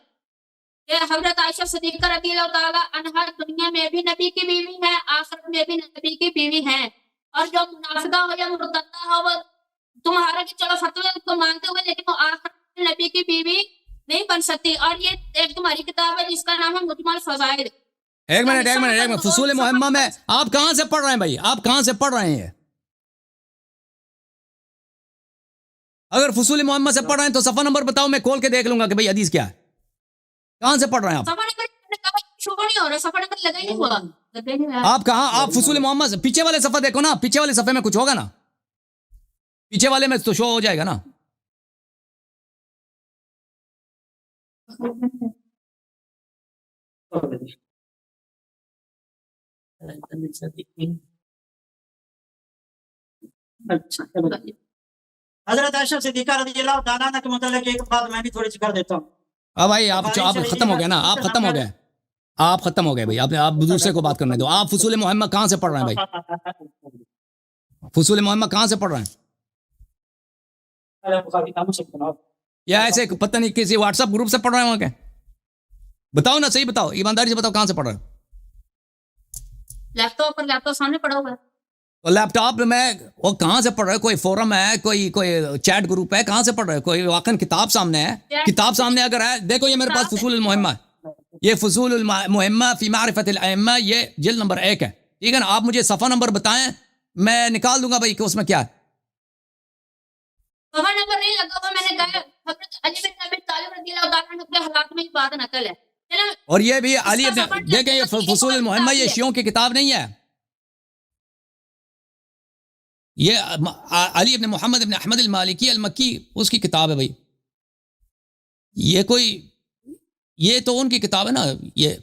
کہ حضرت عائشہ صدیقہ رضی اللہ تعالیٰ عنہا دنیا میں بھی نبی کی بیوی ہے, آخرت میں بھی نبی کی بیوی ہے. اور جو منافقہ ہو یا مرتدہ ہو وہ تمہارا کہ چلو فتوی کو مانتے ہوئے لیکن وہ آخرت میں نبی کی بیوی نہیں بن سکتی. اور یہ ایک تمہاری کتاب ہے جس کا نام ہے مجمع الفضائل. ایک منٹ, فصول محمہ میں آپ کہاں سے پڑھ رہے ہیں بھائی, آپ کہاں سے پڑھ رہے ہیں؟ اگر فصول محمد سے پڑھ رہے ہیں تو صفحہ نمبر بتاؤ, میں کھول کے دیکھ لوں گا کہ بھائی حدیث کیا ہے. کہاں سے پڑھ رہے ہیں آپ؟ صفحہ نمبر شروع نہیں ہو رہا, صفحہ نمبر لگا ہی نہیں ہوا. آپ کہاں, آپ فصول محمد سے پیچھے والے صفحہ دیکھو نا, پیچھے والے صفحے میں کچھ ہوگا نا, پیچھے والے میں تو شو ہو جائے گا نا. حضرت عائشہ صدیقہ رضی اللہ تعالیٰ عنہ کے متعلق ایک بات میں بھی تھوڑی سی کر دیتا ہوں. اب بھائی آپ ختم ہو گئے نا, آپ ختم ہو گئے, آپ ختم ہو گئے بھائی, آپ دوسرے کو بات کرنے دو. آپ فصول محمد کہاں سے پڑھ رہے ہیں بھائی, فصول محمد کہاں سے پڑھ رہے ہیں؟ یا ایسے پتہ نہیں کسی واٹس ایپ گروپ سے پڑھ رہے ہیں وہاں کے؟ بتاؤ نا, صحیح بتاؤ, ایمانداری سے بتاؤ کہاں سے پڑھ رہے ہیں؟ لیپ ٹاپ سامنے پڑا ہوا ہے. تو لیپ ٹاپ میں وہ کہاں سے پڑھ رہے ہیں؟ کوئی فورم ہے, کوئی چیٹ گروپ ہے, کہاں سے پڑھ رہے ہیں؟ کوئی واقعاً کتاب سامنے ہے؟ کتاب سامنے اگر ہے دیکھو, یہ میرے پاس فصول المحمہ ہے, یہ فصول المحمہ فی معرفت الائمہ, یہ جلد نمبر 1 ہے, ٹھیک ہے نا. آپ مجھے صفحہ نمبر بتائیں, میں نکال دوں گا بھائی کہ اس میں کیا ہے. صفحہ نمبر نہیں لگا ہوا, میں نے کہا حضرت علی بن ابی طالب رضی اللہ تعالیٰ عنہ کے حالات میں بات نقل ہے. اور یہ بھی علی ابن, دیکھیں یہ فصول المحمہ یہ شیعوں کی کتاب نہیں ہے, یہ علی ابن محمد ابن احمد المالکی المکی اس کی کتاب ہے بھائی. یہ کوئی, یہ تو ان کی کتاب ہے نا, یہ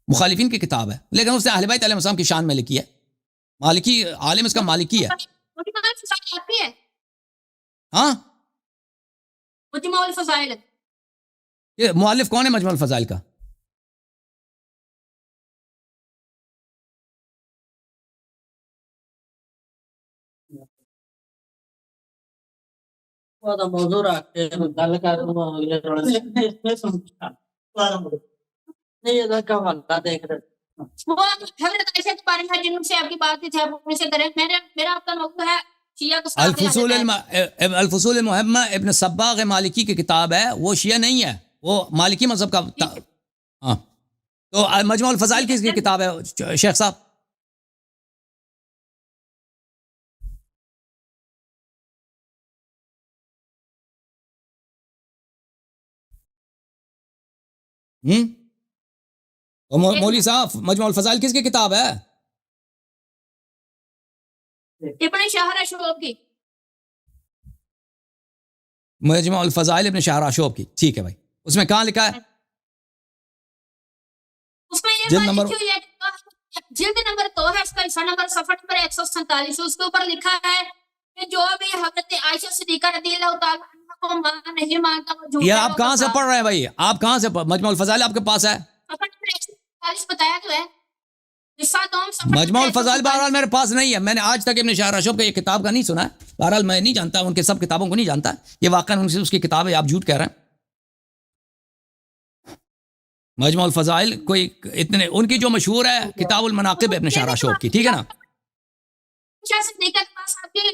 مخالفین کی کتاب ہے, لیکن اس نے اہل بیت علیہ السلام کی شان میں لکھی ہے. مالکی عالم اس کا مالکی ہے. ہاں مجمع الفضائل, یہ مؤلف کون ہے مجمع الفضائل کا؟ موضوع رکھ کے گل کر نہیں دیکھ رہے. وہ حضرت عائشہ کے بارے میں جن سے آپ کی بات تھی آپ ان سے کریں. میرا آپ کا موضوع ہے شیعہ کو ساتھ لے الفصول جاتا ہے. الفصول المحمہ ابن صباغ مالکی کی کتاب ہے، وہ شیعہ نہیں ہے، وہ مالکی مذہب کا ہاں. تو مجموع الفضائل کس کی کتاب ہے شیخ صاحب؟ مولوی صاحب مجموع الفضائل کس کی کتاب ہے؟ ابن شاہرہ شعوب کی. مجموع الفضائل ابن شاہرہ شعوب کی، ٹھیک ہے بھائی. اس میں کہاں لکھا ہے؟ اس میں یہ جلد بات نمبر لکھی ہوئی ہے، جلد نمبر 2 ہے، اس کا حصہ نمبر صفحہ نمبر 147. اس کے اوپر لکھا ہے کہ جو بھی حضرت عائشہ صدیقہ رضی اللہ تعالیٰ عنہ کو ماں نہیں مانتا وہ جھوٹا یہ ہے. آپ کہاں سے پڑھ رہے ہیں بھائی؟ آپ کہاں سے مجموع الفضائل آپ کے پاس ہے؟ صفحہ نمبر 147 بتایا تو ہے. حصہ دوم صفحہ مجموع نمبر الفضائل 147. بہرحال میرے پاس نہیں ہے، میں نے آج تک ابن شاہرہ شعوب کا یہ کتاب کا نہیں سنا ہے. بہرحال میں نہیں جانتا ان کے سب کتابوں کو نہیں جانتا، یہ واقعا ان سے اس کی کتاب ہے، آپ جھوٹ کہہ رہے ہیں. مجموع الفضائل کوئی اتنے ان کی جو مشہور ہے کتاب المناقب ابن شاہرہ شعوب کی، ٹھیک ہے نا. عائشہ صدیقہ کے پاس آپ کے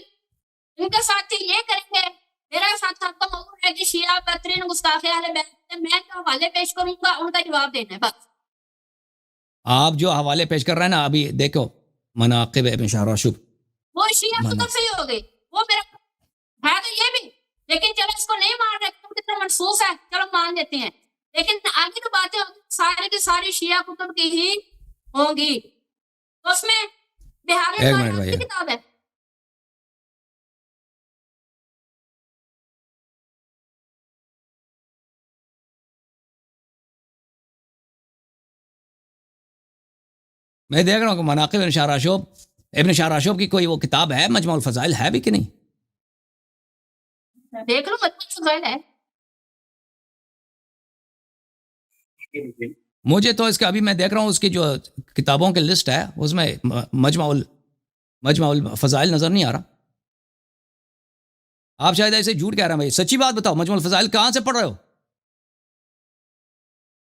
ان کے ساتھ یہ کریں گے. میرا ساتھ آپ کا موضوع ہے کہ شیعہ بدترین گستاخ اہل بیت ہیں. میں جو حوالے پیش کروں گا ان کا جواب دینا ہے بس. آپ جو حوالے پیش کر رہے ہیں نا ابھی دیکھو، مناقب ابن شاہرہ شعوب، وہ شیعہ کتب سے ہی ہو گئی، وہ میرا ہے تو یہ بھی، لیکن چلو اس کو نہیں مان رہے کیونکہ اتنا منسوخ ہے، چلو مان لیتے ہیں. لیکن آگے تو باتیں سارے کی ساری شیعہ کتب کی ہی ہوں گی. تو اس میں بہار ایک منٹ بھائی، کی کتاب ہے. میں دیکھ رہا ہوں کہ مناقب ابن شاہرہ شعوب کی کوئی وہ کتاب ہے، مجموع الفضائل ہے بھی کہ نہیں؟ دیکھ لو مجموع الفضائل ہے. مجھے تو اس کا ابھی میں دیکھ رہا ہوں اس کی جو کتابوں کی لسٹ ہے اس میں مجموع الفضائل نظر نہیں آ رہا. آپ شاید ایسے جھوٹ کہہ رہے ہیں بھائی، سچی بات بتاؤ، مجموع الفضائل کہاں سے پڑھ رہے ہو؟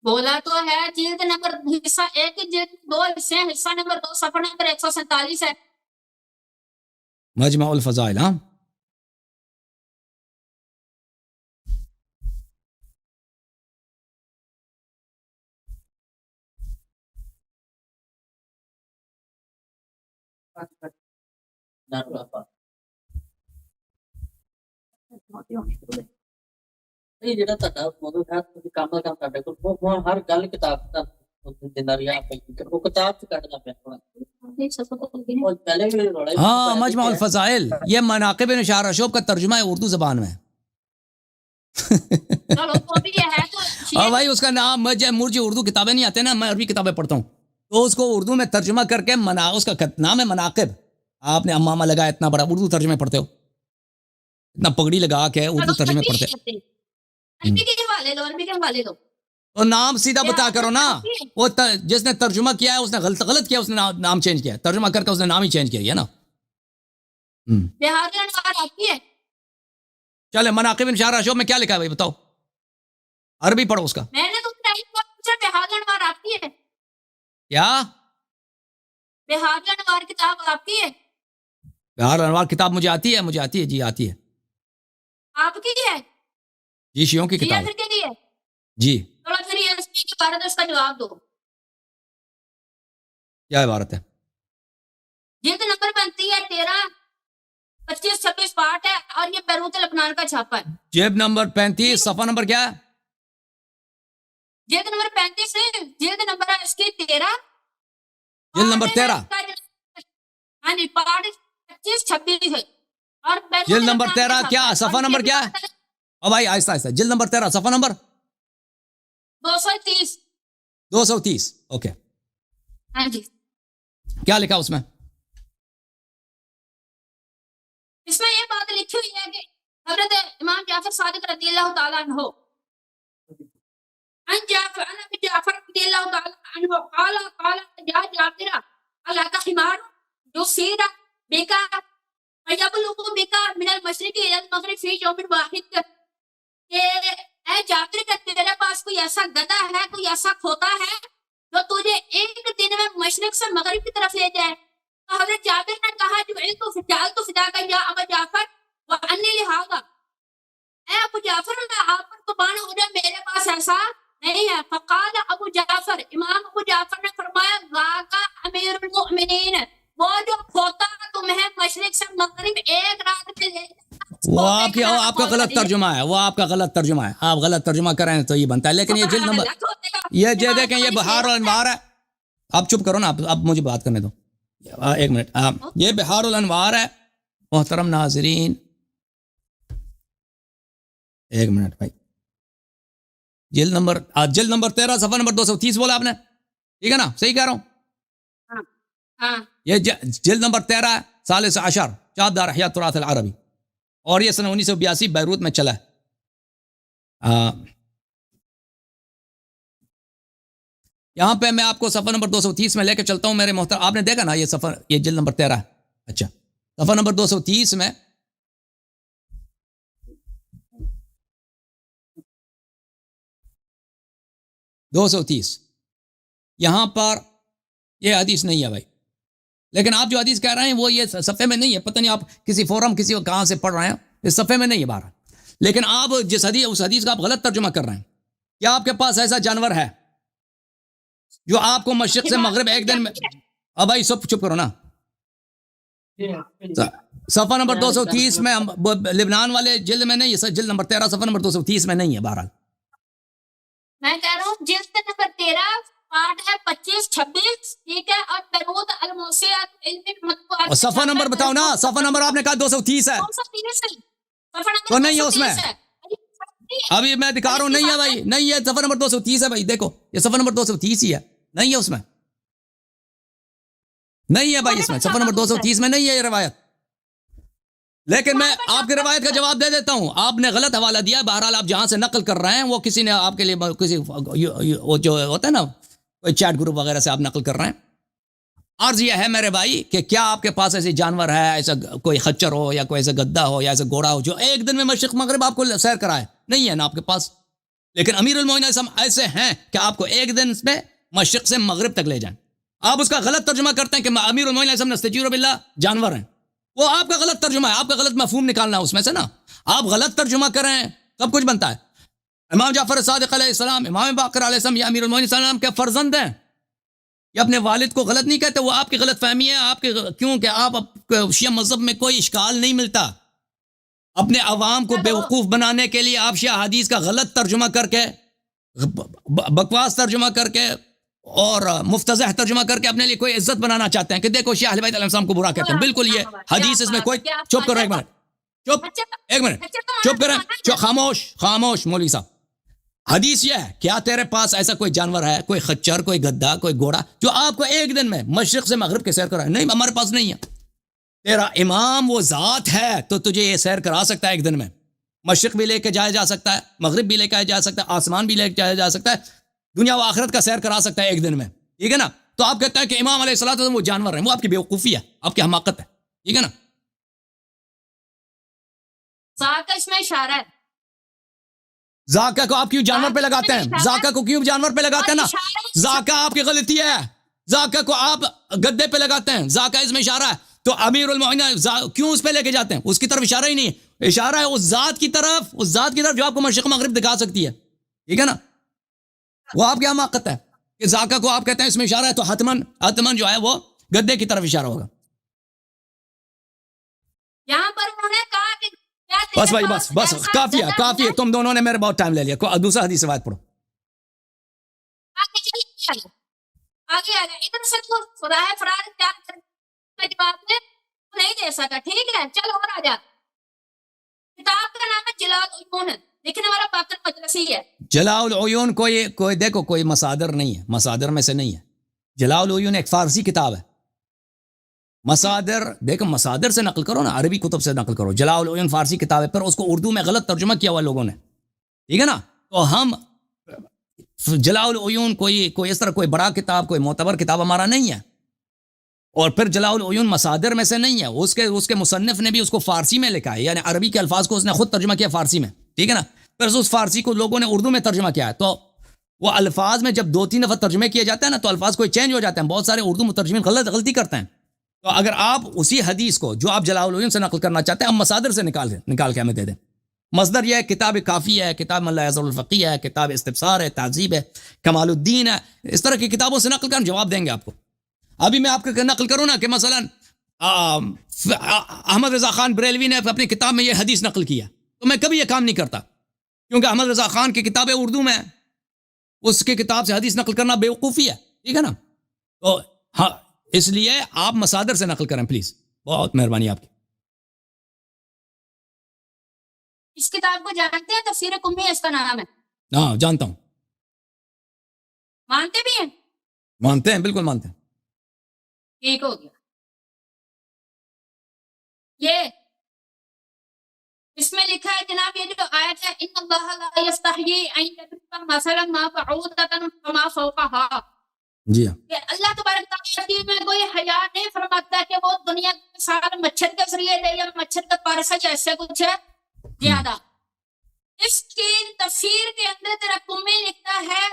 بولا تو ہے جلد نمبر حصہ 1 جلد 2 حصے ہیں، حصہ نمبر 2 صفحہ نمبر 147 ہے. مجموع الفضائل، ہاں یہ جڑا تہاڈا موضوع ہے تسی کام کر کو ہر گل کتاب دا دیندا رہیا وہ کتاب سے کٹدا پیا اور پہلے بھی روڑے. ہاں مجموع الفضائل یہ مناقب ابن شاہرہ شعوب کا ترجمہ ہے اردو زبان میں. چلو وہ بھی یہ ہے تو اور بھائی اس کا نام مجھے اردو کتابیں نہیں آتے نا، میں عربی کتابیں پڑھتا ہوں، تو اس کو اردو میں ترجمہ کر کے اس کا نام ہے مناقب. آپ نے امامہ لگا اتنا بڑا، اردو ترجمے پڑھتے ہو، اتنا پگڑی لگا کے اردو ترجمے پڑھتے ہو. عربی کے حوالے دو، عربی کے حوالے دو. تو نام سیدھا بتا کرو نا. وہ جس نے ترجمہ کیا ہے اس نے غلط کیا، اس نے نام چینج کیا، ترجمہ کر کے اس نے نام ہی چینج کیا ہے نا. بہار انوار آتی ہے. چلے مناقب ابن شاہرہ شعوب میں کیا لکھا ہے بھائی بتاؤ، عربی پڑھو اس کا. میں نے تو پوچھا بہار انوار آپ کی ہے. کیا بہار انوار کتاب آپ کی ہے؟ بہار انوار کتاب مجھے آتی ہے جی آتی ہے. آپ کی ہے؟ جی شیعوں کی جی کتاب پھر کے لیے جی. تھوڑا پھر یہ اس کے بارے میں اس کا جواب دو. کیا عبارت ہے؟ جلد نمبر بنتی ہے 13 25 26 پارٹ ہے اور یہ بیروت لبنان کا چھاپا ہے. جیب نمبر 35 صفحہ نمبر کیا ہے؟ جلد نمبر 35 ہے، جلد نمبر ہے اس کی 13. جلد نمبر 13. ہاں جی پارٹ 25 26 ہے. اور جلد نمبر 13 کیا صفحہ نمبر کیا ہے؟ او بھائی آہستہ آہستہ، جلد نمبر 13 صفحہ نمبر 230. 230. اوکے ہاں جی کیا لکھا اس میں؟ اس میں یہ بات لکھی ہوئی ہے کہ حضرت امام جعفر صادق رضی اللہ تعالیٰ عنہ عن جعفر رضی اللہ تعالیٰ عنہ قال یا جابر اللہ کا حمار یصیر بکا ویبلغ بکا من المشرق الى المغرب فی یوم واحد، کہ اے جابر کہ تیرے پاس کوئی ایسا گدھا ہے، کوئی ایسا کھوتا ہے جو تجھے ایک دن میں مشرق سے مغرب کی طرف لے جائے. تو حضرت جابر نے کہا جعلت فداک یا ابا جعفر وانی لہذا، اے ابو جعفر میں آپ پر قربان ہو جائے، میرے پاس ایسا نہیں ہے. فقال ابو جعفر، امام ابو جعفر نے فرمایا ذاک امیر المؤمنین، وہ جو کھوتا تمہیں مشرق سے مغرب ایک رات میں لے وہ آپ کا غلط ترجمہ ہے، وہ آپ کا غلط ترجمہ ہے، آپ غلط ترجمہ کریں تو یہ بنتا ہے. لیکن یہ جلد نمبر یہ دیکھیں یہ بہار الانوار ہے. آپ چپ کرو نا، اب مجھے بات کرنے دو ایک منٹ. یہ بہار الانوار ہے محترم ناظرین، ایک منٹ بھائی. جلد نمبر 13 صفحہ نمبر 230 بولا آپ نے، ٹھیک ہے نا؟ صحیح کہہ رہا ہوں؟ ہاں یہ جلد نمبر 13 ثالث عشر چاپ دار احیاء التراث العربی، اور یہ سنہ 1982 بیروت میں چلا ہے. یہاں پہ میں آپ کو صفحہ نمبر 230 میں لے کے چلتا ہوں میرے محترم. آپ نے دیکھا نا یہ صفحہ، یہ جلد نمبر 13 ہے. اچھا صفحہ نمبر 230 میں یہاں پر یہ حدیث نہیں ہے بھائی. لیکن آپ جو حدیث کہہ رہے ہیں وہ یہ صفحے میں نہیں ہے. پتہ نہیں آپ کسی فورم کسی کہاں سے پڑھ رہے ہیں، اس صفحے میں نہیں ہے بارہ. لیکن آپ جس حدیث اس حدیث کا آپ غلط ترجمہ کر رہے ہیں. کیا آپ کے پاس ایسا جانور ہے جو آپ کو مشرق سے مغرب ایک دن میں؟ اب بھائی سب چپ کرو نا. صفحہ نمبر 230 میں لبنان والے جلد میں نہیں ہے، جلد نمبر 13 صفحہ نمبر 230 میں نہیں ہے. بہرحال میں کہہ رہا ہوں جلد نمبر 13 پارٹ ہے 25-26، ٹھیک ہے، اور بیروت الموسیات علم مطبوعات. اور صفحہ نمبر بتاؤ نا، صفحہ نمبر آپ نے کہا 230 ہے تو نہیں ہے اس میں. ابھی میں دکھا رہا ہوں نہیں ہے بھائی، نہیں ہے. صفحہ نمبر 230 ہے بھائی، دیکھو یہ صفحہ نمبر 230 ہی ہے، نہیں ہے اس میں، نہیں ہے بھائی اس میں. صفحہ نمبر 230 میں نہیں ہے یہ روایت. لیکن میں آپ کی روایت کا جواب دے دیتا ہوں. آپ نے غلط حوالہ دیا. بہرحال آپ جہاں سے نقل کر رہے ہیں وہ کسی نے آپ کے لیے کسی وہ جو ہوتا ہے نا کوئی چیٹ گروپ وغیرہ سے آپ نقل کر رہے ہیں. عرض یہ ہے میرے بھائی کہ کیا آپ کے پاس ایسے جانور ہے، ایسا کوئی خچر ہو یا کوئی ایسا گدا ہو یا ایسا گھوڑا ہو جو ایک دن میں مشرق مغرب آپ کو سیر کرائے؟ نہیں ہے نا آپ کے پاس. لیکن امیر المومنین ایسے ہیں کہ آپ کو ایک دن میں مشرق سے مغرب تک لے جائیں. آپ اس کا غلط ترجمہ کرتے ہیں کہ امیر المومنین نستجیر باللہ جانور ہیں. وہ آپ کا غلط ترجمہ ہے، آپ کا غلط مفہوم نکالنا ہے اس میں سے نا. آپ غلط ترجمہ کریں سب کچھ بنتا ہے. امام جعفر صادق علیہ السلام، امام باقر علیہ السلام، یا امیر المومنین صلی اللہ علیہ وسلم کے فرزند ہیں. یہ اپنے والد کو غلط نہیں کہتے، وہ آپ کی غلط فہمی ہے. آپ کے کیونکہ آپ شیعہ مذہب میں کوئی اشکال نہیں ملتا. اپنے عوام کو بیوقوف بنانے کے لیے آپ شیعہ حدیث کا غلط ترجمہ کر کے، بکواس ترجمہ کر کے اور مفتضح ترجمہ کر کے اپنے لیے کوئی عزت بنانا چاہتے ہیں کہ دیکھو شیعہ اہل بیت علیہ السلام کو برا کہتے ہیں. بالکل یہ حدیث اس میں کوئی. چپ کرو ایک منٹ، چپ ایک منٹ، چپ کریں، خاموش مولوی صاحب. حدیث یہ ہے، کیا تیرے پاس ایسا کوئی جانور ہے، کوئی خچر، کوئی گدا، کوئی گھوڑا جو آپ کو ایک دن میں مشرق سے مغرب کے سیر کرائے؟ نہیں، ہمارے پاس نہیں ہے. تیرا امام وہ ذات ہے تو تجھے یہ سیر کرا سکتا ہے ایک دن میں. مشرق بھی لے کے جایا جا سکتا ہے، مغرب بھی لے کے جا سکتا ہے، آسمان بھی لے کے جایا جا سکتا ہے، دنیا و آخرت کا سیر کرا سکتا ہے ایک دن میں. ٹھیک ہے نا؟ تو آپ کہتے ہیں کہ امام علیہ الصلوۃ والسلام وہ جانور ہیں. وہ آپ کی بیوقوفی ہے، آپ کی حماقت ہے. ٹھیک ہے نا؟ ذاکا اس میں اشارہ ہے. ذاکا کو آپ کیوں جانور پہ لگاتے ہیں؟ ذاکا کو کیوں جانور پہ لگاتے ہیں نا؟ ذاکا آپ کی غلطی ہے. ذاکا کو آپ گدے پہ لگاتے ہیں، ذاکا اس میں اشارہ ہے. تو امیر المومنین کیوں اس پہ لے کے جاتے ہیں؟ اس کی طرف اشارہ ہی نہیں ہے. اشارہ ہے اس ذات کی طرف جو آپ کو مشرق مغرب دکھا سکتی ہے. ٹھیک ہے نا؟ وہ آپ کی حماقت ہے کہ ذاکا کو آپ کہتے ہیں اس میں اشارہ ہے تو حتمن جو ہے وہ گدے کی طرف اشارہ ہوگا. یہاں پر انہوں نے کہا کہ بس بھائی بس کافی ہے. تم دونوں نے میرے بہت ٹائم لے لیا. دوسرا حدیث روایت پڑھو. آگے آ گیا ادھر سے تو خدا ہے فرار کیا جواب میں نہیں دے سکا. ٹھیک ہے چل اور آ جا. کتاب کا نام ہے جلال العیون، لیکن ہمارا باقر مدرسی ہے. جلال العیون کوئی دیکھو کوئی مصادر نہیں ہے، مصادر میں سے نہیں ہے. جلال العیون ایک فارسی کتاب ہے. مصادر دیکھو، مصادر سے نقل کرو نا، عربی کتب سے نقل کرو. جلال العیون فارسی کتاب ہے، پر اس کو اردو میں غلط ترجمہ کیا ہوا لوگوں نے. ٹھیک ہے نا؟ تو ہم جلال العیون کوئی اس طرح کوئی بڑا کتاب، کوئی معتبر کتاب ہمارا نہیں ہے. اور پھر جلال العیون مصادر میں سے نہیں ہے. اس کے مصنف نے بھی اس کو فارسی میں لکھا ہے، یعنی عربی کے الفاظ کو اس نے خود ترجمہ کیا فارسی میں. ٹھیک ہے نا؟ پھر اس فارسی کو لوگوں نے اردو میں ترجمہ کیا ہے. تو وہ الفاظ میں جب 2-3 دفعہ ترجمے کیے جاتے ہیں نا تو الفاظ کوئی چینج ہو جاتے ہیں. بہت سارے اردو مترجمین غلطی کرتے ہیں. تو اگر آپ اسی حدیث کو جو آپ جلال العلوم سے نقل کرنا چاہتے ہیں، ہم مصادر سے نکال کے ہمیں دے دیں. مصدر یہ ہے کتاب کافی ہے، کتاب من لا یزال الفقیہ ہے، کتاب استبصار ہے، تعذیب ہے، کمال الدین ہے. اس طرح کی کتابوں سے نقل کر جواب دیں گے آپ کو. ابھی میں آپ کو نقل کروں نا کہ مثلا احمد رضا خان بریلوی نے اپنی کتاب میں یہ حدیث نقل کیا، تو میں کبھی یہ کام نہیں کرتا، کیونکہ احمد رضا خان کی کتابیں اردو میں، اس کی کتاب سے حدیث نقل کرنا بیوقوفی ہے. ٹھیک ہے نا؟ تو ہاں، اس لیے آپ مصادر سے نقل کریں پلیز. بہت مہربانی آپ کی. اس کتاب کو جانتے ہیں؟ تفسیر قمی اس کا نام ہے. ہاں جانتا ہوں. مانتے بھی ہیں؟ مانتے ہیں، بالکل مانتے ہیں. ٹھیک ہو گیا. یہ اس میں لکھا ہے جناب، یہ جو آیت ہے ان اللہ لا یستحیی ان یضرب مثلا ما بعوضۃ فما فوقها، جی ہاں. کہ اللہ تبارک تعالیٰ میں کوئی حیا نہیں فرماتا کہ وہ دنیا کے سارے مچھر کے ذریعے دے یا مچھر کا پارسا جیسے کچھ ہے زیادہ. اس کی تفسیر کے اندر تیرا قمی لکھتا ہے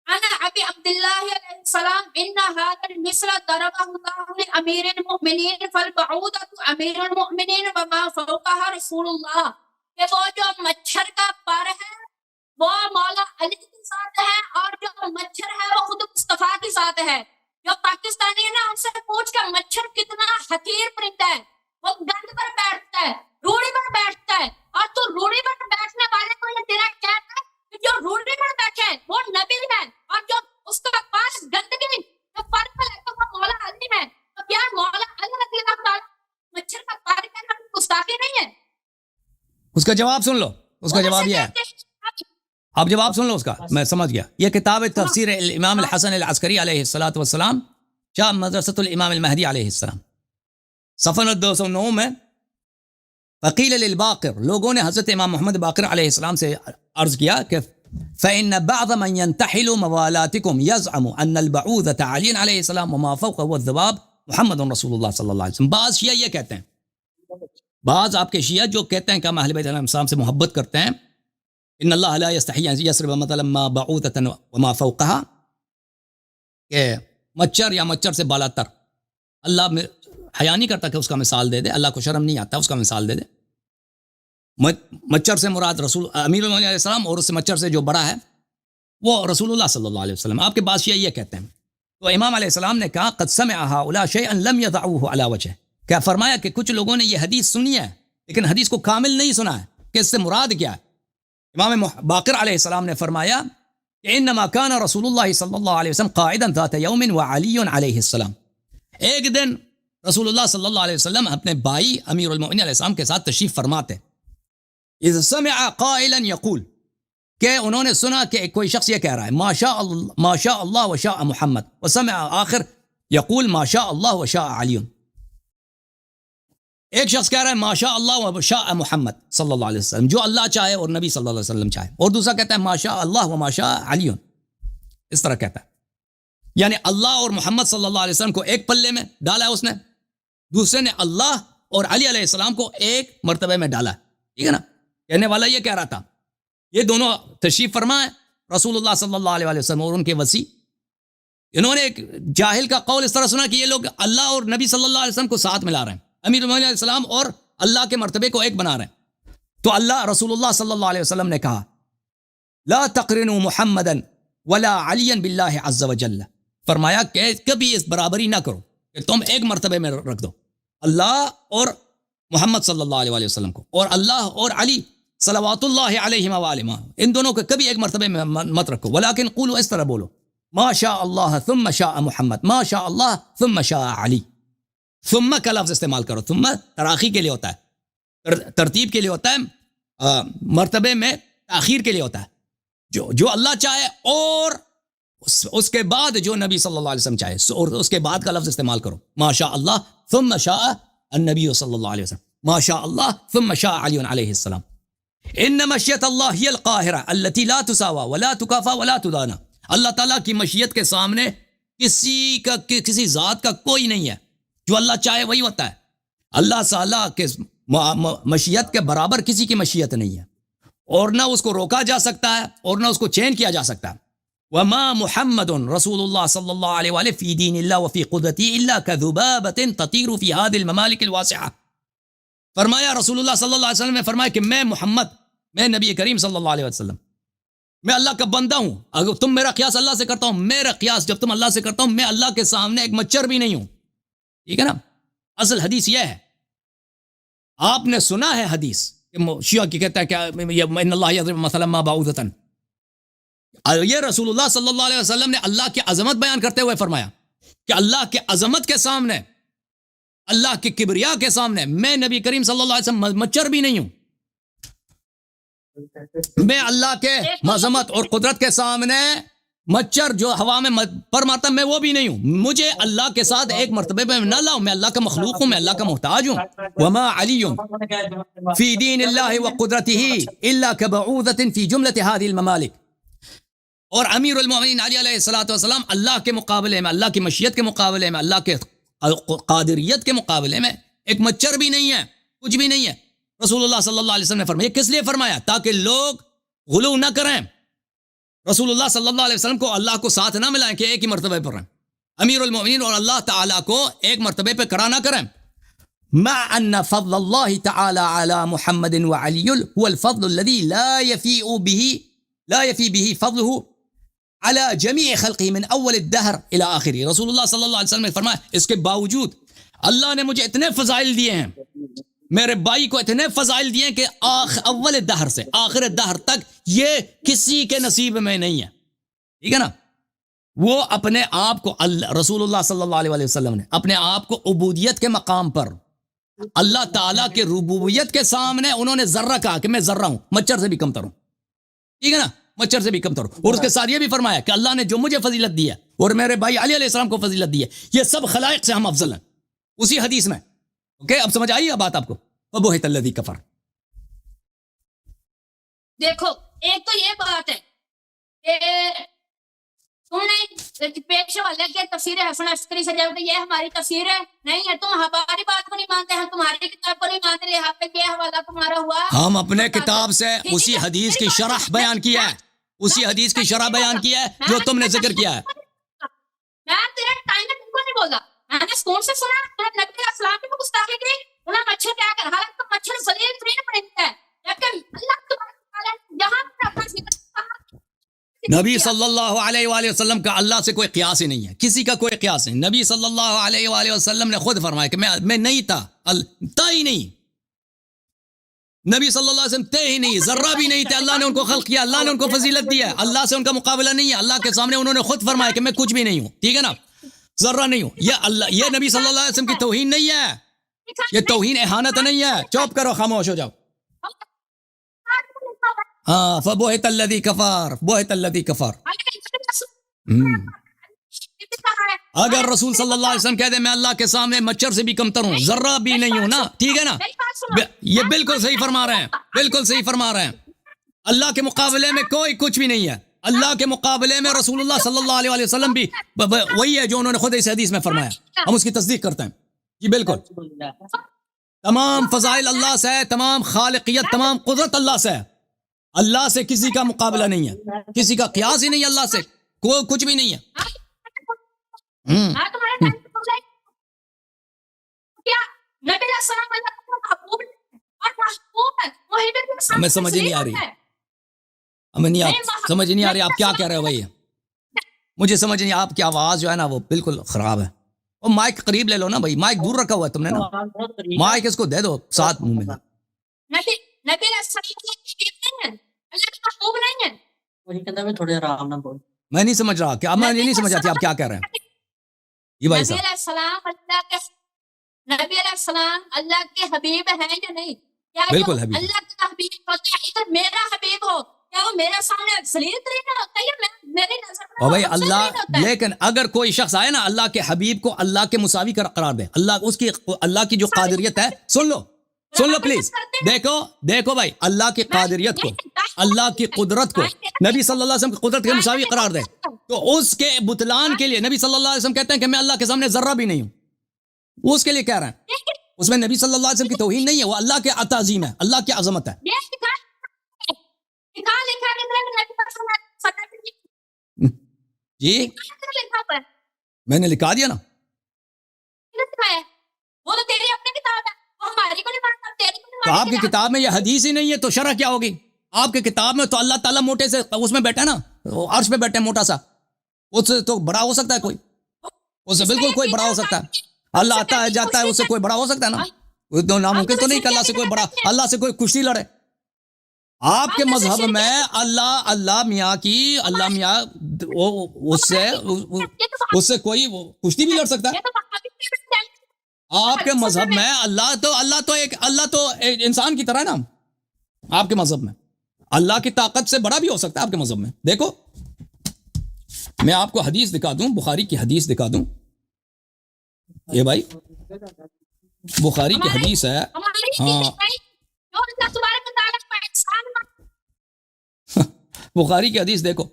انا ابی عبداللہ علیہ السلام ان هذا المثل ضربه الله لامیر المؤمنین فالبعوضۃ امیر المؤمنین وما فوقها رسول اللہ، کہ وہ جو مچھر کا پر ہے وہ مولا علی کی ذات ہے، اور جو مچھر ہے وہ خود مصطفیٰ کی ذات ہے. جو پاکستانی ہے نا، ان سے پوچھ کے مچھر کتنا حقیر پرندہ ہے. وہ گند پر بیٹھتا ہے، روڑی پر بیٹھتا ہے، اور تو روڑی پر بیٹھنے والے کو یہ تیرا کہتا ہے کہ جو روڑی پر بیٹھے وہ نبی ہے، اور جو اس کا پاس گندگی جو پر ہے تو وہ مولا علی ہے. تو کیا مولا علی رضی اللہ تعالیٰ مچھر کا پر کہنا گستاخی نہیں ہے؟ اس کا جواب سن لو. اس کا جواب یہ ہے، آپ جواب سن لو اس کا. میں سمجھ گیا. یہ کتاب تفسیر امام الحسن العسکری علیہ السلام، شاہ مدرسۃ الامام المہدی علیہ السلام، صفحہ 209 میں فقیل للباقر، لوگوں نے حضرت امام محمد باقر علیہ السلام سے عرض کیا کہ فإن بعض من ينتحل موالاتكم يزعم أن البعوضة علي علیہ السلام وما فوقه والذباب محمد رسول اللہ صلی اللہ علیہ وسلم. بعض شیعہ یہ کہتے ہیں، بعض آپ کے شیعہ جو کہتے ہیں کہ ہم اہل بیت علیہ السلام سے محبت کرتے ہیں، ان اللہ لا یستحی ان یضرب مثلا ما بعوضة وما فوقها، کہ مچھر یا مچھر سے بالا تر، اللہ حیا نہیں کرتا کہ اس کا مثال دے دے، اللہ کو شرم نہیں آتا اس کا مثال دے دے. مچھر سے مراد رسول امیر المومنین علیہ السلام، اور اس سے مچھر سے جو بڑا ہے وہ رسول اللہ صلی اللہ علیہ وسلم. آپ کے بعض شیعہ یہ کہتے ہیں. تو امام علیہ السلام نے کہا قد سمع هؤلاء شيئا لم يضعوه على وجهه، کیا فرمایا کہ کچھ لوگوں نے یہ حدیث سنی ہے لیکن حدیث کو کامل نہیں سنا ہے کہ اس سے مراد کیا ہے. امام باقر علیہ السلام نے فرمایا کہ انما كان رسول اللہ صلی اللہ علیہ وسلم قاعدا ذات یوم وعلی علیہ السلام، ایک دن رسول اللہ صلی اللہ علیہ وسلم اپنے بھائی امیر المؤمنین علیہ السلام کے ساتھ تشریف فرماتے، اذ سمع قائلا یقول، کہ انہوں نے سنا کہ کوئی شخص یہ کہہ رہا ہے ما شاء اللہ وشاء محمد، وسمع آخر یقول ما شاء اللہ وشاء علی. ایک شخص کہہ رہا ہے ما شاء اللہ وشاء محمد صلی اللہ علیہ وسلم، جو اللہ چاہے اور نبی صلی اللہ علیہ وسلم چاہے، اور دوسرا کہتا ہے ما شاء اللہ وما شاء علی، اس طرح کہتا ہے. یعنی اللہ اور محمد صلی اللہ علیہ وسلم کو ایک پلے میں ڈالا ہے اس نے، دوسرے نے اللہ اور علی علیہ السلام کو ایک مرتبے میں ڈالا ہے. ٹھیک ہے نا؟ کہنے والا یہ کہہ رہا تھا. یہ دونوں تشریف فرما ہے رسول اللہ صلی اللہ علیہ وسلم اور ان کے وصی. انہوں نے ایک جاہل کا قول اس طرح سنا کہ یہ لوگ اللہ اور نبی صلی اللہ علیہ وسلم کو ساتھ ملا رہے ہیں، امیر المؤمنین علیہ السلام اور اللہ کے مرتبے کو ایک بنا رہے ہیں. تو اللہ رسول اللہ صلی اللہ علیہ وسلم نے کہا لا تقرنوا محمدا ولا علیا باللہ عز وجل، فرمایا کہ کبھی اس برابری نہ کرو کہ تم ایک مرتبے میں رکھ دو اللہ اور محمد صلی اللہ علیہ وسلم کو، اور اللہ اور علی صلوات اللہ علیہ وآلہ، ان دونوں کو کبھی ایک مرتبے میں مت رکھو. ولیکن قولوا، اس طرح بولو ما شاء اللہ ثم شاء محمد، ما شاء اللہ ثم شاء علی. ثم کا لفظ استعمال کرو. ثم تراخی کے لیے ہوتا ہے، ترتیب کے لیے ہوتا ہے، مرتبے میں تاخیر کے لیے ہوتا ہے. جو اللہ چاہے اور اس کے بعد جو نبی صلی اللہ علیہ وسلم چاہے، اور اس کے بعد کا لفظ استعمال کرو. ما شاء اللہ ثم شاء النبی صلی اللہ علیہ وسلم، ما شاء اللہ ثم شاء علی علیہ السلام. ان مشیت اللہ ہی القاہرہ التي لا تساوی ولا تکافا ولا تدانا. اللہ تعالیٰ کی مشیت کے سامنے کسی ذات کا کوئی نہیں ہے. جو اللہ چاہے وہی ہوتا ہے. اللہ تعالیٰ کے مشیت کے برابر کسی کی مشیت نہیں ہے، اور نہ اس کو روکا جا سکتا ہے اور نہ اس کو چین کیا جا سکتا ہے. وما محمد رسول اللہ صلی اللہ علیہ وآلہ فی دین اللہ وفی قدرتی الا کذبابۃ تطیر فی هذه الممالک الواسعہ. فرمایا رسول اللہ صلی اللہ علیہ وسلم نے فرمایا کہ میں نبی کریم صلی اللہ علیہ وسلم میں اللہ کا بندہ ہوں. اگر تم میرا قیاس اللہ سے کرتا ہوں، میرا قیاس جب تم اللہ سے کرتا ہوں، میں اللہ کے سامنے ایک مچھر بھی نہیں ہوں. ٹھیک ہے نا. اصل حدیث یہ ہے، آپ نے سنا ہے حدیث کہ شیعہ کی کہتا ہے کہ ان اللہ یضرب مثلا ما بعوضۃ. یہ رسول اللہ صلی اللہ علیہ وسلم نے اللہ کی عظمت بیان کرتے ہوئے فرمایا کہ اللہ کے عظمت کے سامنے، اللہ کے کبریا کے سامنے میں نبی کریم صلی اللہ علیہ وسلم مچھر بھی نہیں ہوں. میں اللہ کے عظمت اور قدرت کے سامنے مچھر جو ہوا میں پر مارتا میں وہ بھی نہیں ہوں. مجھے اللہ کے ساتھ ایک مرتبے پہ نہ لاؤ. میں اللہ کا مخلوق ہوں، میں اللہ کا محتاج ہوں. وما علی فی دین اللہ وقدرته الا کبعوضۃ فی جملۃ هذه الممالک. اور امیر المومنین علی علیہ الصلوۃ والسلام اللہ کے مقابلے میں، اللہ کی مشیت کے مقابلے میں، اللہ کے قادریت کے مقابلے میں ایک مچھر بھی نہیں ہے، کچھ بھی نہیں ہے. رسول اللہ صلی اللہ علیہ وسلم نے فرمایا. کس لیے فرمایا؟ تاکہ لوگ غلو نہ کریں. رسول اللہ صلی اللہ علیہ وسلم کو اللہ کو ساتھ نہ ملائیں کہ ایک ہی مرتبے پر رہیں. امیر المومنین اور اللہ تعالیٰ کو ایک مرتبے پہ کرا نہ کریں. مع ان فضل اللہ تعالی علی محمد وعلی هو الفضل الذي لا يفي به فضله على جميع خلقه من اول الدهر الى آخری. رسول اللہ صلی اللہ علیہ وسلم نے فرمایا اس کے باوجود اللہ نے مجھے اتنے فضائل دیے ہیں، میرے بھائی کو اتنے فضائل دیے ہیں کہ اول دہر سے آخر دہر تک یہ کسی کے نصیب میں نہیں ہے. ٹھیک ہے نا. وہ اپنے آپ کو رسول اللہ صلی اللہ علیہ وسلم نے اپنے آپ کو عبودیت کے مقام پر اللہ تعالیٰ کے ربوبیت کے سامنے انہوں نے ذرہ کہا کہ میں ذرہ ہوں، مچھر سے بھی کم تر ہوں. ٹھیک ہے نا، مچھر سے بھی کم تر ہوں. اور اس کے ساتھ یہ بھی فرمایا کہ اللہ نے جو مجھے فضیلت دی ہے اور میرے بھائی علی علیہ السلام کو فضیلت دی ہے، یہ سب خلائق سے ہم افضل ہیں. اسی حدیث میں. اوکے، اب سمجھ آئی بات آپ کو؟ فبہت الذی کفر. دیکھو، ایک تو یہ بات ہے کہ تم نے پیش والے کے تفسیر حسن عسکری سے جب یہ ہماری تفسیر ہے نہیں ہے، تم ہماری بات کو نہیں مانتے ہیں، تمہاری کتاب کو نہیں مانتے. یہاں پہ یہ حوالہ تمہارا ہوا، ہم اپنے کتاب سے اسی حدیث کی شرح بیان کیا ہے، اسی حدیث کی شرح بیان کیا ہے جو تم نے ذکر کیا ہے. میں تیرے ٹائم میں تم کو نہیں بولا، میں نے اسکول سے سنا تو نبی علیہ السلام کی گستاخی کی. انہیں مچھر کیا کر، حالانکہ مچھر ذلیل ترین پرندہ ہے، لیکن اللہ تبارک و تعالیٰ یہاں پر اپنا ذکر نبی صلی اللہ علیہ وآلہ وسلم کا اللہ سے کوئی قیاس ہی نہیں ہے، کسی کا کوئی قیاس نہیں. نبی صلی اللہ علیہ وآلہ وسلم نے خود فرمایا کہ میں نہیں تھا ہی نہیں. نبی صلی اللہ علیہ وسلم تھے ہی نہیں، ذرہ بھی نہیں تھے. اللہ نے ان کو خلق کیا، اللہ نے ان کو فضیلت دی ہے، اللہ سے ان کا مقابلہ نہیں ہے. اللہ کے سامنے انہوں نے خود فرمایا کہ میں کچھ بھی نہیں ہوں. ٹھیک ہے نا، ذرہ نہیں ہوں. یہ نبی صلی اللہ علیہ وسلم کی توہین نہیں ہے، یہ توہین اہانت نہیں ہے. چوپ کرو، خاموش ہو جاؤ. ہاں، فبہت الذی کفر، بہت الذی کفر. اگر رسول صلی اللہ علیہ وسلم کہہ دے میں اللہ کے سامنے مچھر سے بھی کمتر ہوں، ذرہ بھی نہیں ہوں نا، ٹھیک ہے نا، یہ بالکل صحیح فرما رہے ہیں، بالکل صحیح فرما رہے ہیں. اللہ کے مقابلے میں کوئی کچھ بھی نہیں ہے. اللہ کے مقابلے میں رسول اللہ صلی اللہ علیہ وسلم بھی وہی ہے جو انہوں نے خود اس حدیث میں فرمایا. ہم اس کی تصدیق کرتے ہیں. جی بالکل، تمام فضائل اللہ سے ہے، تمام خالقیت، تمام قدرت اللہ سے ہے. اللہ سے کسی کا مقابلہ نہیں ہے، کسی کا قیاس ہی نہیں ہے، اللہ سے کوئی کچھ بھی نہیں ہے. ہمیں سمجھ ہی نہیں آ رہی، ہمیں سمجھ نہیں آ رہی آپ کیا کہہ رہے ہو بھائی. مجھے سمجھ نہیں، آپ کی آواز جو ہے نا وہ بالکل خراب ہے. اور مائک قریب لے لو نا بھائی، مائک دور رکھا ہوا ہے تم نے نا، مائک اس کو دے دو ساتھ منہ میں. تھوڑے آرام نہ بول. میں نہیں سمجھ رہا، کیا میں نہیں سمجھ آتی آپ کیا کہہ رہے ہیں. یہ بھائی صاحب، نبی علیہ السلام اللہ کے حبیب ہیں یا نہیں؟ بالکل حبیب. اللہ کا حبیب ہوتا ہے، اگر میرا حبیب ہو کیا وہ میرے سامنے ذلیل ترین ہوتا ہے یا میری نظر میں اور بھائی افضل اللہ، ترین ہوتا ہے؟ لیکن اگر کوئی شخص آئے نا اللہ کے حبیب کو اللہ کے مساوی قرار دے، اللہ اس کی اللہ کی جو قادریت ہے، سن لو پلیز، دیکھو بھائی، اللہ کی قادریت کو، اللہ کی قدرت کو نبی صلی اللہ علیہ وسلم کی قدرت کے مساوی قرار دے تو اس کے بطلان کے لیے نبی صلی اللہ علیہ وسلم کہتے ہیں کہ میں اللہ کے سامنے ذرہ بھی نہیں ہوں. وہ اس کے لیے کہہ رہے ہیں، اس میں نبی صلی اللہ علیہ وسلم کی توہین نہیں ہے، وہ اللہ کے تعظیم ہے، اللہ کی عظمت ہے. جی میں نے لکھا دیا نا. وہ تو تیری اپنی کتاب ہے, وہ ہماری کو نہیں مانتا, تیری کو نہیں تو آپ کی مانتا. کتاب میں یہ حدیث ہی نہیں ہے تو شرح کیا ہوگی؟ آپ کی کتاب میں تو اللہ تعالیٰ موٹے سے اس میں بیٹھا نا, عرش پہ بیٹھے موٹا سا, اس سے تو بڑا ہو سکتا ہے کوئی؟ اس سے بالکل کوئی بڑا ہو سکتا ہے. اللہ آتا ہے جاتا ہے, اس سے کوئی بڑا ہو سکتا ہے نا؟ وہ تو ناممکن تو نہیں کہ اللہ سے کوئی بڑا, اللہ سے کوئی کشتی لڑے. آپ کے مذہب میں اللہ میاں کی, اللہ میاں اس سے کوئی کشتی بھی لڑ سکتا ہے. آپ کے مذہب میں اللہ تو ایک انسان کی طرح ہے نا. آپ کے مذہب میں اللہ کی طاقت سے بڑا بھی ہو سکتا ہے. آپ کے مذہب میں دیکھو, میں آپ کو حدیث دکھا دوں, بخاری کی حدیث دکھا دوں. یہ بھائی بخاری کی حدیث ہے. ہاں بخاری کی حدیث دیکھو,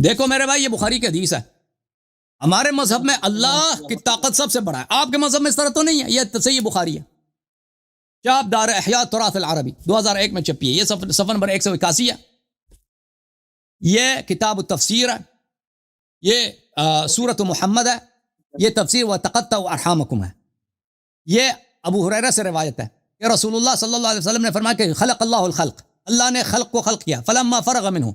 دیکھو میرے بھائی, یہ بخاری کی حدیث ہے. ہمارے مذہب میں اللہ کی طاقت سب سے بڑا ہے. آپ کے مذہب میں اس طرح تو نہیں ہے. یہ صحیح بخاری ہے, چاپ دار احیاء تراث العربی 2001 میں چھپی ہے. یہ صفحہ نمبر 181 ہے. یہ کتاب التفسیر ہے. یہ سورۃ محمد ہے. یہ تفسیر وتقطعوا ارحامکم ہے. یہ ابو ہریرہ سے روایت ہے کہ رسول اللہ صلی اللہ علیہ وسلم نے فرمایا کہ خلق اللہ الخلق, اللہ نے خلق کو خلق کیا. فلما فرغ منہ,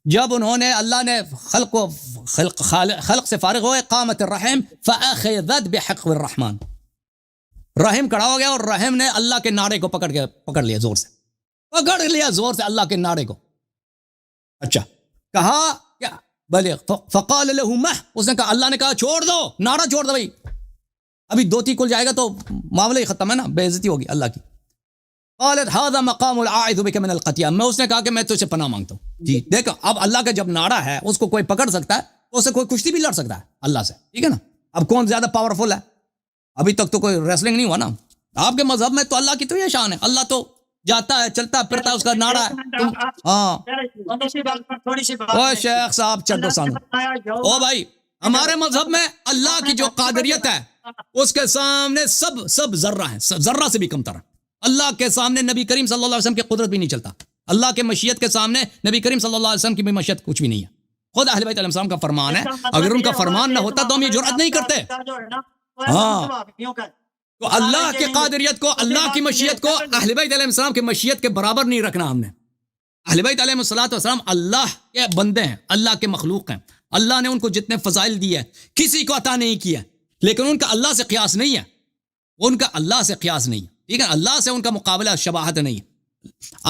جب انہوں نے اللہ نے خلق سے فارغ ہوئے, قامت الرحم فاخذت بحق الرحمن, رحم کڑا ہو گیا اور رحم نے اللہ کے ناڑے کو پکڑ لیا زور سے, اللہ کے ناڑے کو. اچھا کہا کیا بلے فقال له مح, اس نے کہا, اللہ نے کہا چھوڑ دو, ناڑا چھوڑ دو بھائی, ابھی دوتی کل جائے گا تو معاملہ ہی ختم ہے نا, بے عزتی ہوگی اللہ کی. قالت هذا مقام الاعوذ بك من القتيان, میں اس نے کہا کہ میں تجھ سے پناہ مانگتا ہوں. جی دیکھو, اب اللہ کا جب ناڑا ہے اس کو کوئی پکڑ سکتا ہے تو اسے کوئی کشتی بھی لڑ سکتا ہے اللہ سے, ٹھیک ہے نا. اب کون زیادہ پاورفل ہے؟ ابھی تک تو کوئی ریسلنگ نہیں ہوا نا. آپ کے مذہب میں تو اللہ کی تو یہ شان ہے, اللہ تو جاتا ہے چلتا پھرتا ہے, اس کا ناڑا ہے. ہاں او شیخ صاحب چلو سامنے, او بھائی ہمارے مذہب میں اللہ کی جو قادریت ہے اس کے سامنے سب ذرہ ہیں, ذرہ سے بھی کم تر. اللہ کے سامنے نبی کریم صلی اللہ علیہ وسلم کی قدرت بھی نہیں چلتا. اللہ کے مشیت کے سامنے نبی کریم صلی اللہ علیہ وسلم کی بھی مشیت کچھ بھی نہیں ہے. خود اہل بیت علیہ السلام کا فرمان ہے, اگر ان کا فرمان نہ ہوتا تو ہم یہ جرأت نہیں کرتے. ہاں تو اللہ کی قادریت کو, اللہ کی مشیت کو اہل بیت علیہ السلام کی مشیت کے برابر نہیں رکھنا ہم نے. اہل بیت علیہ السلام اللہ کے بندے ہیں, اللہ کے مخلوق ہیں. اللہ نے ان کو جتنے فضائل دیے کسی کو عطا نہیں کیا, لیکن ان کا اللہ سے قیاس نہیں ہے. ان کا اللہ سے قیاس نہیں ہے, ٹھیک ہے. اللہ سے ان کا مقابلہ شباہت نہیں ہے.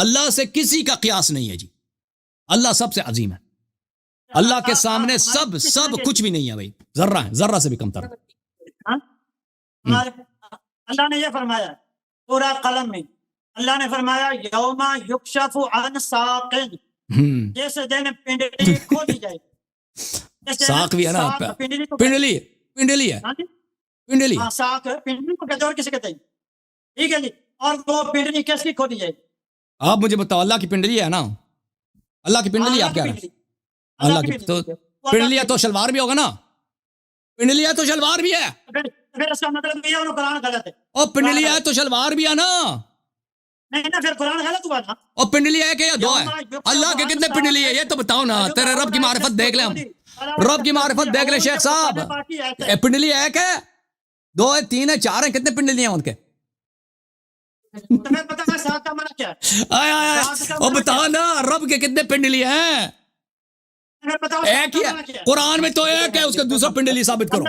اللہ سے کسی کا قیاس نہیں ہے جی. اللہ سب سے عظیم ہے. اللہ کے سامنے سب کچھ بھی نہیں ہے بھائی, ذرہ ہے, ذرہ سے بھی کم تر. اللہ نے یہ فرمایا پورا قلم میں, اللہ نے فرمایا یوم یکشف عن ساق, جیسے دن پنڈلی کھولی جائے. ساق بھی ہے نا, پنڈلی ہے, پنڈلی ساق پنڈلی کو کہتے ہیں, اور کسی کہتے ہیں, ٹھیک ہے جی. اور وہ پنڈلی کیس کی کھولی جائے؟ آپ مجھے بتاؤ, اللہ کی پنڈلی ہے نا, اللہ کی پنڈلی آپ کیا ہے؟ اللہ کی تو پنڈلی ہے تو شلوار بھی ہوگا نا, پنڈلی ہے تو شلوار بھی ہے. پھر اس کا مطلب یہ ہے وہ قرآن غلط ہے. اور پنڈلی ہے تو شلوار بھی ہے نا, نہیں نا, پھر قرآن غلط ہوا نا. اور پنڈلی ہے کہ یا دو ہے؟ اللہ کے کتنے پنڈلی ہے یہ تو بتاؤ نا. تیرے رب کی معرفت دیکھ لیں, ہم رب کی معرفت دیکھ لیں شیخ صاحب. پنڈلی ہے کہ دو ہے, تین ہے, چار ہیں, کتنے پنڈلی ہیں ان کے؟ تمہیں پتا ہے ساق کا معنی کیا ہے؟ اور بتاؤ نا رب کے کتنے پنڈلی ہیں؟ ایک ہی ہے, قرآن میں تو ایک ہے, اس کا دوسرا پنڈلی ثابت کرو.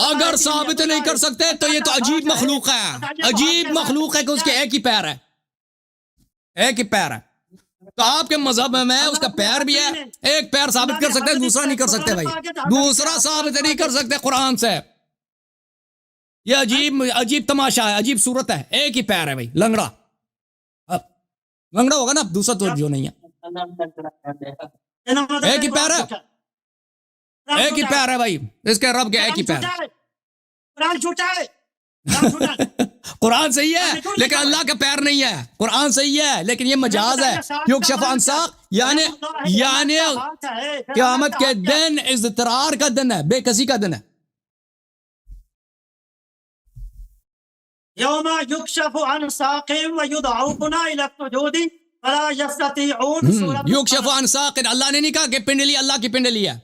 اگر ثابت نہیں کر سکتے تو یہ تو عجیب مخلوق ہے, عجیب مخلوق ہے کہ اس کے ایک ہی پیر ہے, ایک ہی پیر ہے. تو آپ کے مذہب میں اس کا پیر بھی ہے, ایک پیر ثابت کر سکتے, دوسرا نہیں کر سکتے بھائی, دوسرا ثابت نہیں کر سکتے قرآن سے. یہ عجیب تماشا ہے, عجیب صورت ہے. ایک ہی پیر ہے بھائی, لنگڑا ہوگا نا, دوسرا تو جو نہیں ہے. ایک ہی پیر ہے, ایک ہی پیر ہے بھائی, اس کے رب کے ایک ہی پیر ہے. قرآن جھوٹا ہے, قرآن صحیح ہے لیکن اللہ کا پیر نہیں ہے. قرآن صحیح ہے لیکن یہ مجاز ہے. یکشف عن ساق یعنی قیامت کے دن اضطرار کا دن ہے, بے کسی کا دن ہے. يوم يكشف عن ساق ويدعون الى السجود فلا يستطيعون سورة یوکشف عن ساق، اللہ نے نہیں کہا کہ پنڈلی اللہ کی پنڈلی ہے،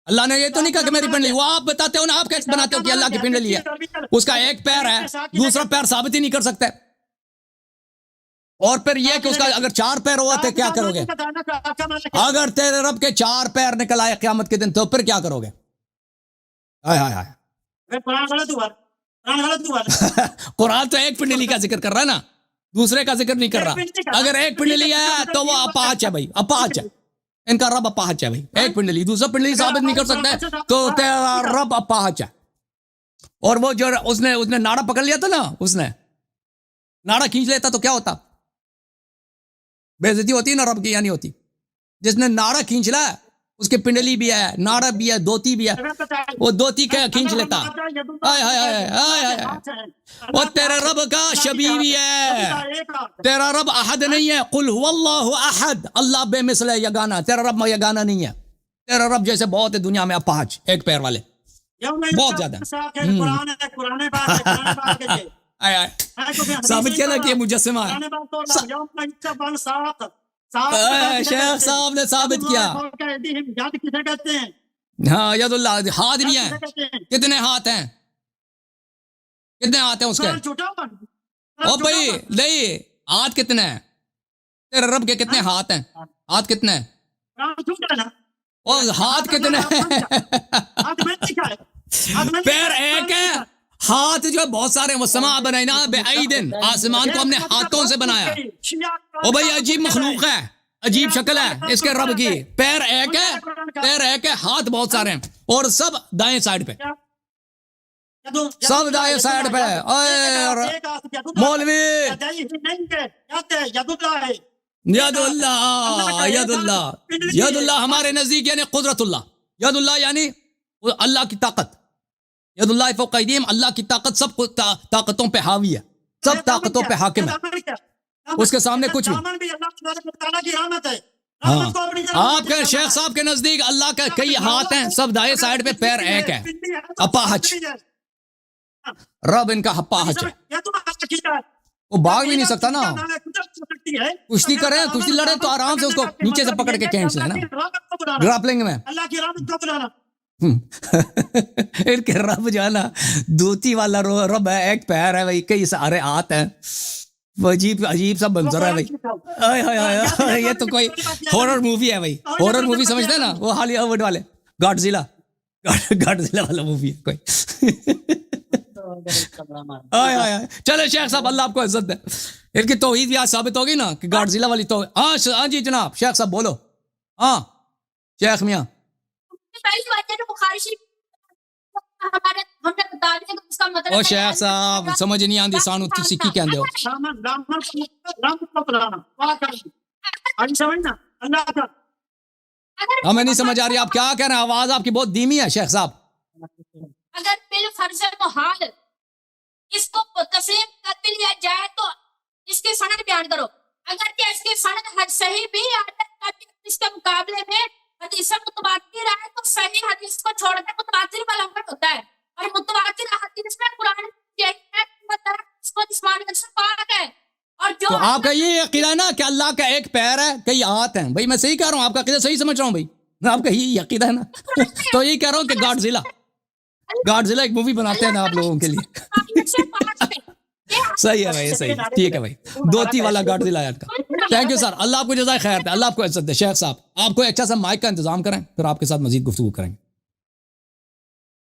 اللہ نے یہ تو نہیں کہا کہ میری پنڈلی، وہ آپ بتاتے ہو نا، آپ کیسے بناتے ہو کہ اللہ کی پنڈلی ہے؟ اس کا ایک پیر ہے، دوسرا پیر ثابت ہی نہیں کر سکتے، اور پھر یہ کہ اس کا اگر 4 پیر ہوا تو کیا کرو گے؟ اگر تیرے رب کے 4 پیر نکل آئے قیامت کے دن تو پھر کیا کرو گے؟ ہائے ہائے ہائے، قرآن غلط ہوا، قرآن غلط ہوا۔ قرآن تو ایک پنڈلی کا ذکر کر رہا ہے نا، دوسرے کا ذکر نہیں کر رہا۔ اگر ایک پنڈلی ہے تو وہ اپاہچ ہے بھائی، اپاہچ ہے، ان کا رب اپاہچ ہے بھائی، ایک پنڈلی دوسرا پنڈلی ثابت نہیں کر سکتا تو تیرا رب اپاہچ ہے۔ اور وہ جو اس نے ناڑا پکڑ لیا تھا نا، اس نے ناڑا کھینچ لیتا تو کیا ہوتا؟ بے عزتی ہوتی نا رب کی، یا نہیں ہوتی؟ جس نے ناڑا کھینچ لا اس کے پنڈلی بھی ہے، ناڑا بھی ہے، دوتی بھی ہے، وہ دوتی کا کھینچ لیتا۔ ہائے ہائے ہائے ہائے ہائے، وہ تیرے رب کا شبیہ بھی ہے، تیرا رب احد نہیں ہے، قل هو اللہ احد، اللہ بے مثل ہے، یگانہ، تیرا رب یگانہ نہیں ہے، تیرا رب جیسے بہت ہے دنیا میں اپاہج، ایک پیر والے بہت زیادہ۔ ثابت کیا نا کہ یہ مجسمہ ہے، شیخ صاحب نے ثابت کیا۔ یاد کسے کہتے ہیں؟ ہاں ید اللہ، ہاتھ بھی ہیں، کتنے ہاتھ ہیں؟ کتنے ہاتھ ہیں اس کے؟ او بھائی نہیں، ہاتھ کتنے ہیں؟ تیرے رب کے کتنے ہاتھ ہیں؟ ہاتھ کتنے ہیں؟ اور ہاتھ کتنے ہیں؟ پیر ایک ہے، ہاتھ جو بہت سارے، وہ سما بنائنا بے ایدن، آسمان کو ہم نے ہاتھوں سے بنایا۔ او بھائی عجیب مخلوق ہے، عجیب شکل ہے اس کے رب کی، پیر ایک ہے، پیر ایک ہے، ہاتھ بہت سارے ہیں، اور سب دائیں سائڈ پہ، سب دائیں سائڈ پہ۔ مولوی ید اللہ، ید اللہ، ید اللہ ہمارے نزدیک یعنی قدرت اللہ، ید اللہ یعنی اللہ کی طاقت، ید اللہ فوق ایدیہم، اللہ کی طاقت سب طاقتوں پہ حاوی ہے، سب طاقتوں پہ حاکم ہے، اس کے سامنے کچھ بھی۔ ہاں آپ کے شیخ صاحب کے نزدیک اللہ کے کئی ہاتھ ہیں، سب دائیں سائڈ پہ، پیر ایک ہے، اپاہج، رب ان کا اپاہج ہے، وہ بھاگ بھی نہیں سکتا نا، کشتی کرے، کشتی لڑے تو آرام سے اس کو نیچے سے پکڑ کے کھینچ لیں نا، گراپلنگ میں۔ ان کے رب جو ہے نا دوتی والا رب ہے، ایک پیر ہے بھائی، کئی سارے ہاتھ ہیں، وہ عجیب عجیب سا منظر ہے بھائی۔ آئے ہائے ہائے، یہ تو کوئی ہارر مووی ہے بھائی، ہارر مووی سمجھتے ہیں نا، وہ ہالی ووڈ والے گاڈزیلا والا مووی ہے کوئی۔ آئے ہائے ہائے، چلے شیخ صاحب اللہ آپ کو عزت دے، ان کی توحید بھی آج ثابت ہوگی نا کہ گاڈزیلا والی تو۔ ہاں جی جناب شیخ صاحب بولو۔ ہاں شیخ میاں، پہلی بات ہے کہ بخاری شریف ہمارے ہم نے بتا دیا کہ اس کا مطلب او شیخ صاحب سمجھ نہیں آندی سانو تسی کی کہندے ہو؟ ہمیں نہیں سمجھ آ رہی آپ کیا کہہ رہے ہیں، آواز آپ کی بہت دھیمی ہے شیخ صاحب۔ اگر بالفرض محال اس کو تسلیم کر لیا جائے تو اس کی سند بیان کرو، اگر کہ اس کی سند صحیح بھی ہے اس کے مقابلے میں حدیث متواتر ہے تو صحیح حدیث کو چھوڑ کے متواتر پر عمل ہوتا ہے، اور متواتر حدیث میں قرآن اس کو جسمانی سے پاک ہے۔ اور جو تو آپ کا یہ عقیدہ ہے نا کہ اللہ کا ایک پیر ہے کئی ہاتھ ہیں، بھائی میں صحیح کہہ رہا ہوں، آپ کا عقیدہ صحیح سمجھ رہا ہوں بھائی، آپ کا یہ عقیدہ ہے نا، تو یہی کہہ رہا ہوں کہ گاڈزیلا ایک مووی بناتے ہیں نا آپ لوگوں کے لیے۔ صحیح ہے بھائی، صحیح، ٹھیک ہے بھائی، دوتی والا گاڈزیلا ہے کا۔ تھینک یو سر، اللہ آپ کو جزائے خیر دے، اللہ آپ کو عزت دے۔ شیخ صاحب آپ کو اچھا سا مائک کا انتظام کریں، پھر آپ کے ساتھ مزید گفتگو کریں گے۔